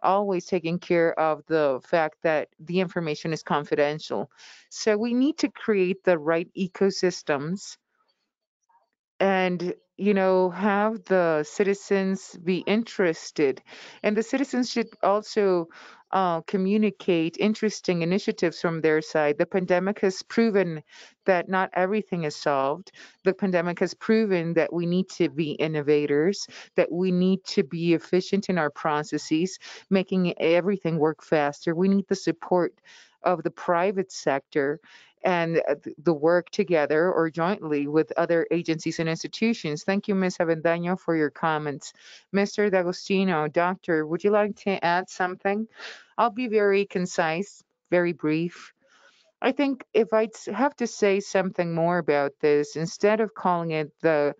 always taking care of the fact that the information is confidential. So we need to create the right ecosystems and have the citizens be interested, and the citizens should also communicate interesting initiatives from their side. The pandemic has proven that not everything is solved. The pandemic has proven that we need to be innovators, that we need to be efficient in our processes, making everything work faster. We need the support of the private sector and the work together or jointly with other agencies and institutions. Thank you, Ms. Avendaño, for your comments. Mr. D'Agostino, doctor, would you like to add something? I'll be very concise, very brief. I think if have to say something more about this, instead of calling it the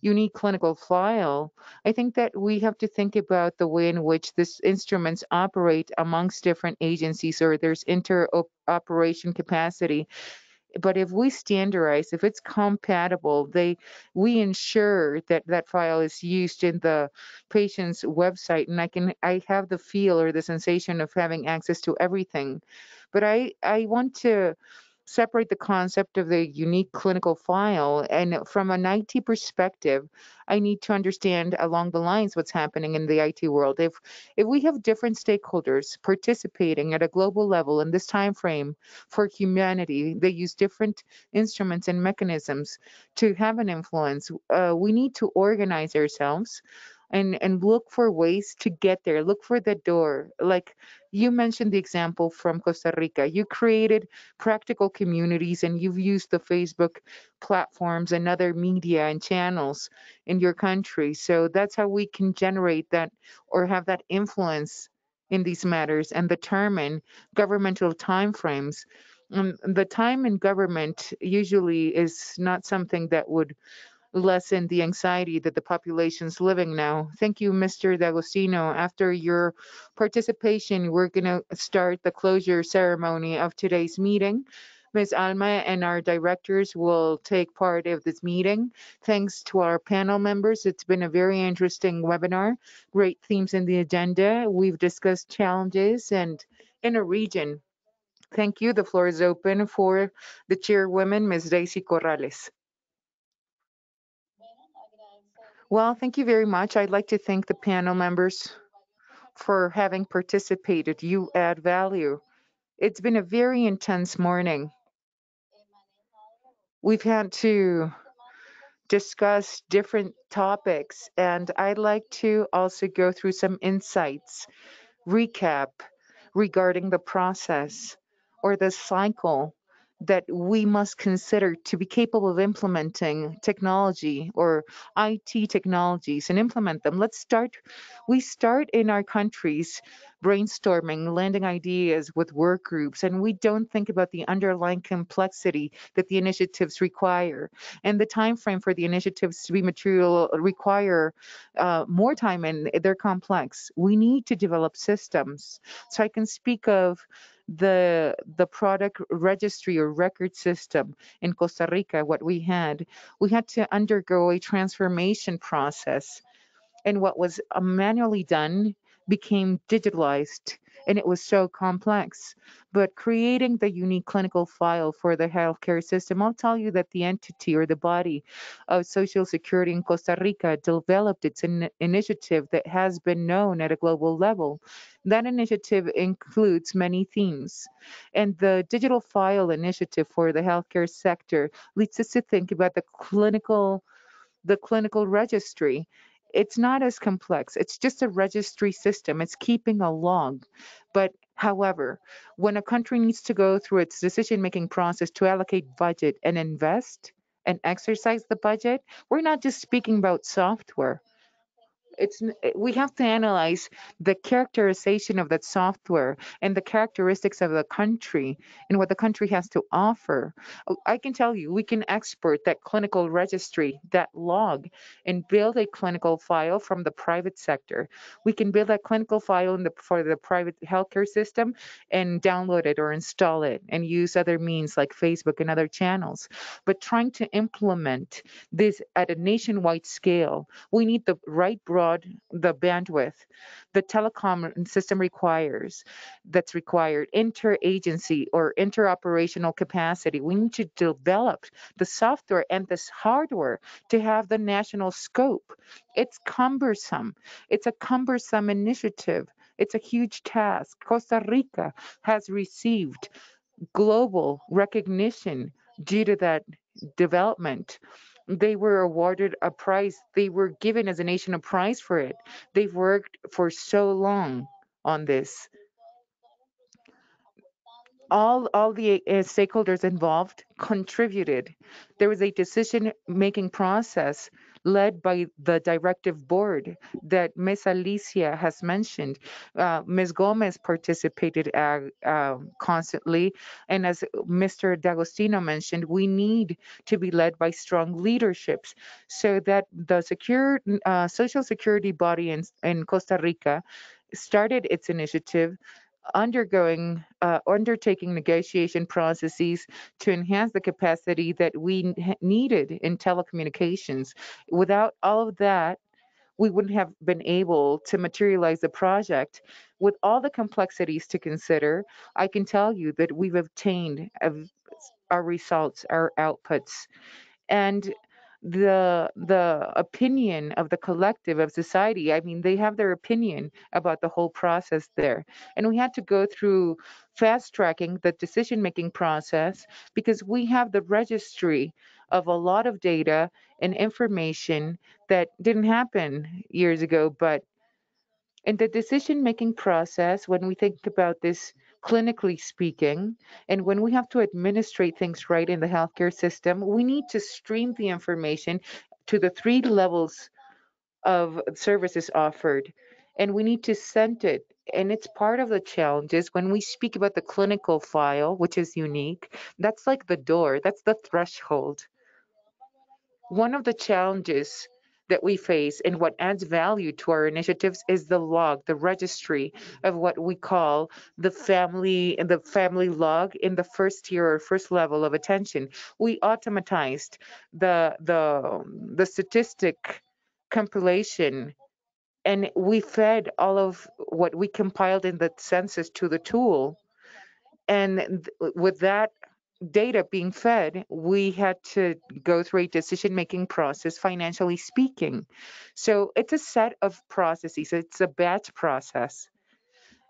unique clinical file, I think that we have to think about the way in which these instruments operate amongst different agencies, or there's interoperation capacity. But if we standardize, if it's compatible, we ensure that that file is used in the patient's website, and I have the feel or the sensation of having access to everything. But I want to separate the concept of the unique clinical file, and from an IT perspective, I need to understand along the lines what's happening in the IT world. If we have different stakeholders participating at a global level in this time frame for humanity, they use different instruments and mechanisms to have an influence. We need to organize ourselves and look for ways to get there, look for the door. Like you mentioned the example from Costa Rica, you created practical communities, and you've used the Facebook platforms and other media and channels in your country. So that's how we can generate that or have that influence in these matters and determine governmental timeframes. The time in government usually is not something that would lessen the anxiety that the population's living now. Thank you, Mr. D'Agostino. After your participation, we're going to start the closure ceremony of today's meeting. Ms. Alma and our directors will take part of this meeting. Thanks to our panel members. It's been a very interesting webinar. Great themes in the agenda. We've discussed challenges and in a region. Thank you. The floor is open for the chairwoman, Ms. Daisy Corrales. Well, thank you very much. I'd like to thank the panel members for having participated. You add value. It's been a very intense morning. We've had to discuss different topics, and I'd like to also go through some insights, recap regarding the process or the cycle that we must consider to be capable of implementing technology or IT technologies and implement them. We start in our countries brainstorming, landing ideas with work groups, and we don't think about the underlying complexity that the initiatives require. And the time frame for the initiatives to be material require more time, and they're complex. We need to develop systems. So I can speak of the product registry or record system in Costa Rica. What we had to undergo a transformation process, and what was manually done became digitalized, and it was so complex. But creating the unique clinical file for the healthcare system, I'll tell you that the entity or the body of Social Security in Costa Rica developed its initiative that has been known at a global level. That initiative includes many themes, and the digital file initiative for the healthcare sector leads us to think about the clinical registry. It's not as complex. It's just a registry system. It's keeping a log. But However, when a country needs to go through its decision-making process to allocate budget and invest and exercise the budget, we're not just speaking about software. We have to analyze the characterization of that software and the characteristics of the country and what the country has to offer. I can tell you, we can export that clinical registry, that log, and build a clinical file from the private sector. We can build that clinical file for the private healthcare system and download it or install it and use other means like Facebook and other channels. But trying to implement this at a nationwide scale, we need the right the bandwidth the telecom system that's required, interagency or interoperational capacity. We need to develop the software and this hardware to have the national scope. It's cumbersome. It's a cumbersome initiative. It's a huge task. Costa Rica has received global recognition due to that development. They were awarded a prize. They were given as a nation a prize for it. They've worked for so long on this. All the stakeholders involved contributed. There was a decision making process led by the directive board that Ms. Alicia has mentioned. Ms. Gomez participated constantly, and as Mr. D'Agostino mentioned, we need to be led by strong leaderships so that the social security body in Costa Rica started its initiative undertaking negotiation processes to enhance the capacity that we needed in telecommunications. Without all of that, we wouldn't have been able to materialize the project. With all the complexities to consider, I can tell you that we've obtained our results, our outputs, and the opinion of the collective of society. I mean, they have their opinion about the whole process there, and we had to go through fast tracking the decision making process because we have the registry of a lot of data and information that didn't happen years ago. But in the decision making process, when we think about this clinically speaking, and when we have to administrate things right in the healthcare system, we need to stream the information to the three levels of services offered, and we need to send it. And it's part of the challenges when we speak about the clinical file, which is unique. That's like the door, that's the threshold. One of the challenges that we face and what adds value to our initiatives is the log, the registry of what we call the family log in the first tier or first level of attention. We automatized the statistic compilation, and we fed all of what we compiled in the census to the tool. And with that data being fed, we had to go through a decision making process, financially speaking. So it's a set of processes, it's a batch process.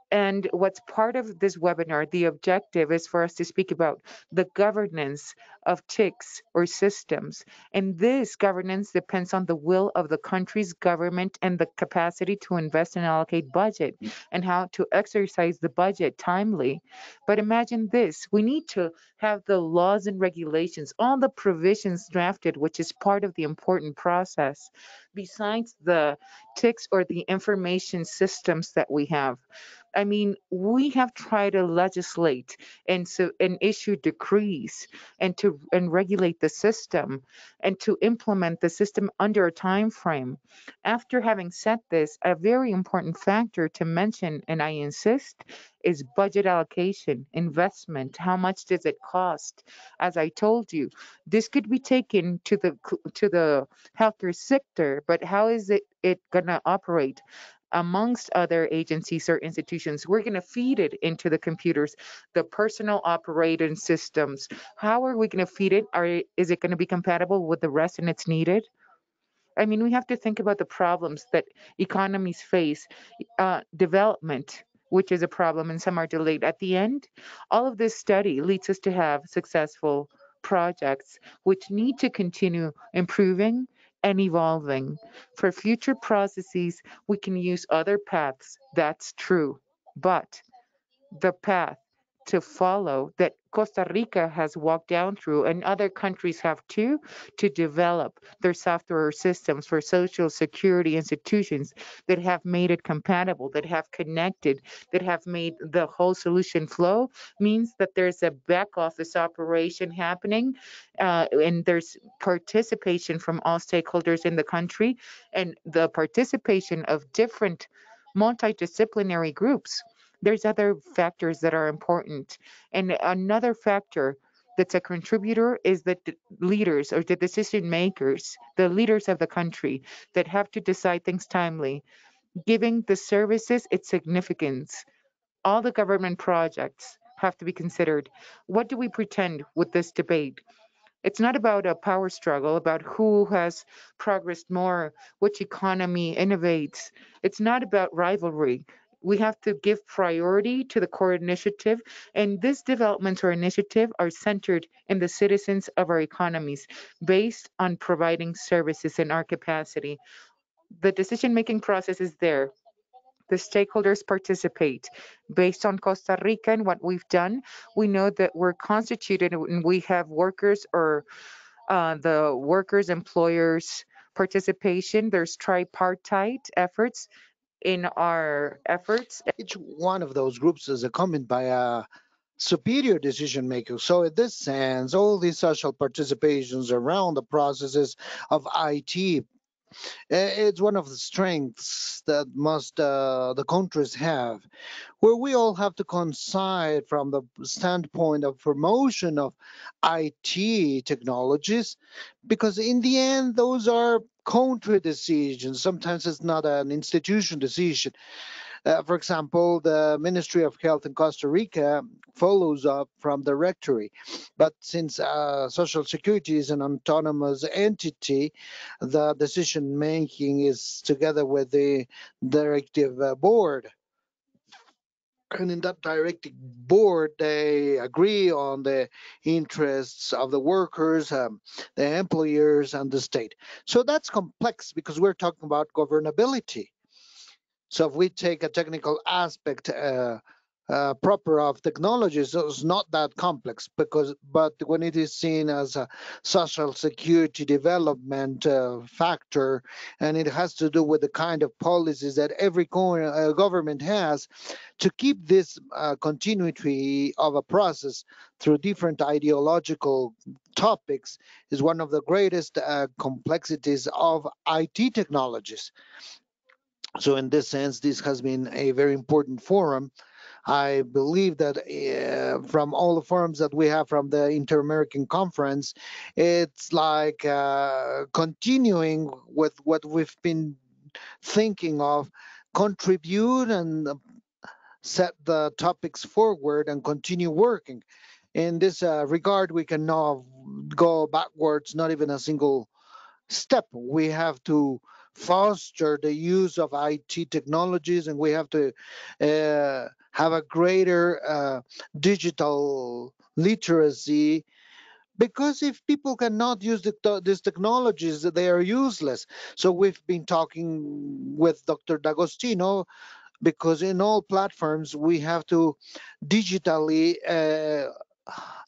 And what's part of this webinar, the objective is for us to speak about the governance of TICs or systems. And this governance depends on the will of the country's government and the capacity to invest and allocate budget and how to exercise the budget timely. But imagine this, we need to have the laws and regulations, all the provisions drafted, which is part of the important process, besides the TICs or the information systems that we have. I mean, we have tried to legislate and issue decrees and regulate the system and to implement the system under a time frame. After having said this, a very important factor to mention, and I insist, is budget allocation, investment. How much does it cost? As I told you, this could be taken to the healthcare sector, but how is it gonna operate? Amongst other agencies or institutions, we're going to feed it into the computers, the personal operating systems. How are we going to feed it? Is it going to be compatible with the rest and it's needed? I mean, we have to think about the problems that economies face, development, which is a problem, and some are delayed. At the end, all of this study leads us to have successful projects which need to continue improving and evolving. For future processes, we can use other paths. That's true. But the path to follow that Costa Rica has walked down through and other countries have too, to develop their software systems for social security institutions that have made it compatible, that have connected, that have made the whole solution flow, means that there's a back office operation happening, and there's participation from all stakeholders in the country, and the participation of different multidisciplinary groups. There's other factors that are important. And another factor that's a contributor is that the leaders or the decision makers, the leaders of the country that have to decide things timely, giving the services its significance. All the government projects have to be considered. What do we pretend with this debate? It's not about a power struggle, about who has progressed more, which economy innovates. It's not about rivalry. We have to give priority to the core initiative, and these developments or initiative are centered in the citizens of our economies, based on providing services in our capacity. The decision-making process is there. The stakeholders participate. Based on Costa Rica and what we've done, we know that we're constituted and we have workers or the workers, employers participation. There's tripartite efforts in our efforts. Each one of those groups is accompanied by a superior decision maker. So, in this sense, all these social participations around the processes of IT, it's one of the strengths that must the countries have, where we all have to coincide from the standpoint of promotion of IT technologies, because in the end, those are country decisions. Sometimes it's not an institution decision. For example, the Ministry of Health in Costa Rica follows up from the rectory. But since Social Security is an autonomous entity, the decision making is together with the directive board. And in that directive board, they agree on the interests of the workers, the employers, and the state. So that's complex because we're talking about governability. So if we take a technical aspect proper of technologies, it's not that complex but when it is seen as a social security development factor, and it has to do with the kind of policies that every government has to keep this continuity of a process through different ideological topics, is one of the greatest complexities of IT technologies. So, in this sense, this has been a very important forum. I believe that from all the forums that we have from the Inter-American Conference, it's like continuing with what we've been thinking of, contribute and set the topics forward and continue working. In this regard, we can now go backwards, not even a single step. We have to foster the use of IT technologies, and we have to have a greater digital literacy. Because if people cannot use these technologies, they are useless. So we've been talking with Dr. D'Agostino, because in all platforms we have to digitally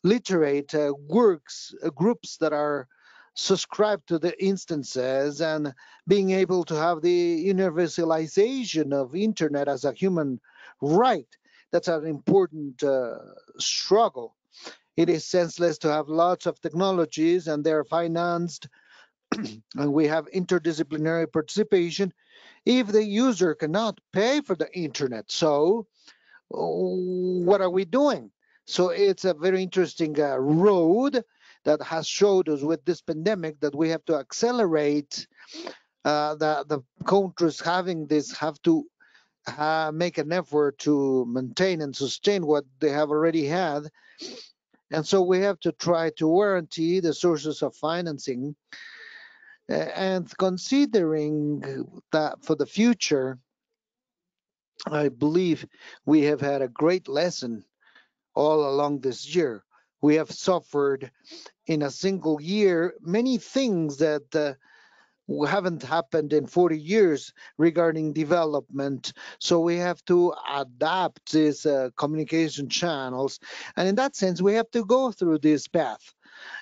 literate works groups that are subscribed to the instances, and being able to have the universalization of internet as a human right. That's an important struggle. It is senseless to have lots of technologies and they're financed and we have interdisciplinary participation if the user cannot pay for the internet. So what are we doing? So it's a very interesting road that has showed us with this pandemic that we have to accelerate. The countries having this have to make an effort to maintain and sustain what they have already had. And so we have to try to guarantee the sources of financing, and considering that for the future, I believe we have had a great lesson all along this year. We have suffered in a single year many things that haven't happened in 40 years regarding development. So we have to adapt these communication channels. And in that sense, we have to go through this path.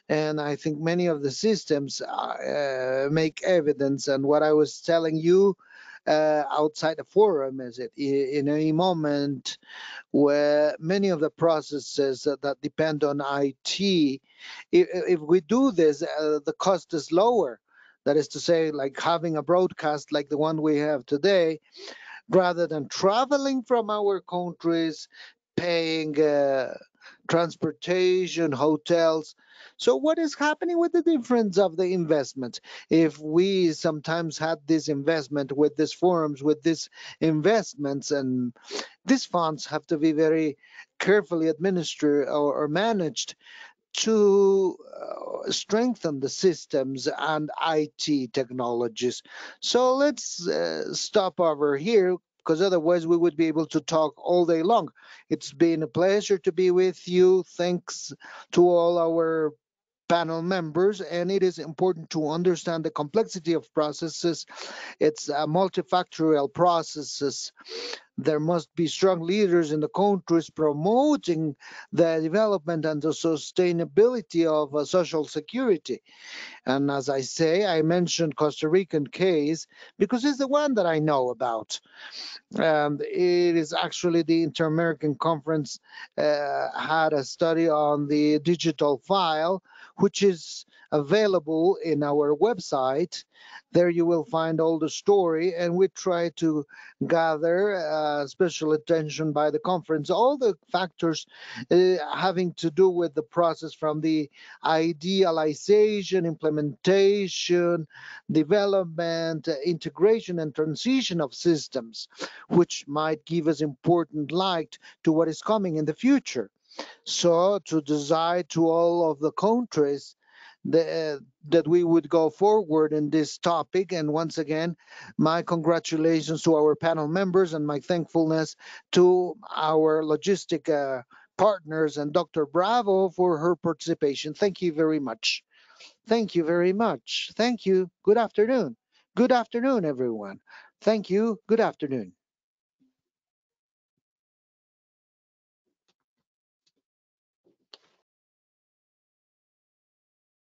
And I think many of the systems make evidence. And what I was telling you outside the forum is that in any moment where many of the processes that depend on IT, if we do this, the cost is lower. That is to say, like having a broadcast like the one we have today, rather than traveling from our countries, paying transportation, hotels. So, what is happening with the difference of the investment? If we sometimes had this investment with these forums, with these investments, and these funds have to be very carefully administered or managed to strengthen the systems and IT technologies. So let's stop over here because otherwise we would be able to talk all day long. It's been a pleasure to be with you. Thanks to all our panel members, and it is important to understand the complexity of processes. It's multifactorial processes. There must be strong leaders in the countries promoting the development and the sustainability of social security. And as I say, I mentioned Costa Rican case because it's the one that I know about. And it is actually the Inter-American Conference had a study on the digital file, which is available in our website. There you will find all the story, and we try to gather special attention by the conference, all the factors having to do with the process from the idealization, implementation, development, integration, and transition of systems, which might give us important light to what is coming in the future. So to decide to all of the countries that we would go forward in this topic. And once again, my congratulations to our panel members and my thankfulness to our logistic partners and Dr. Bravo for her participation. Thank you very much. Thank you very much. Thank you. Good afternoon. Good afternoon, everyone. Thank you. Good afternoon.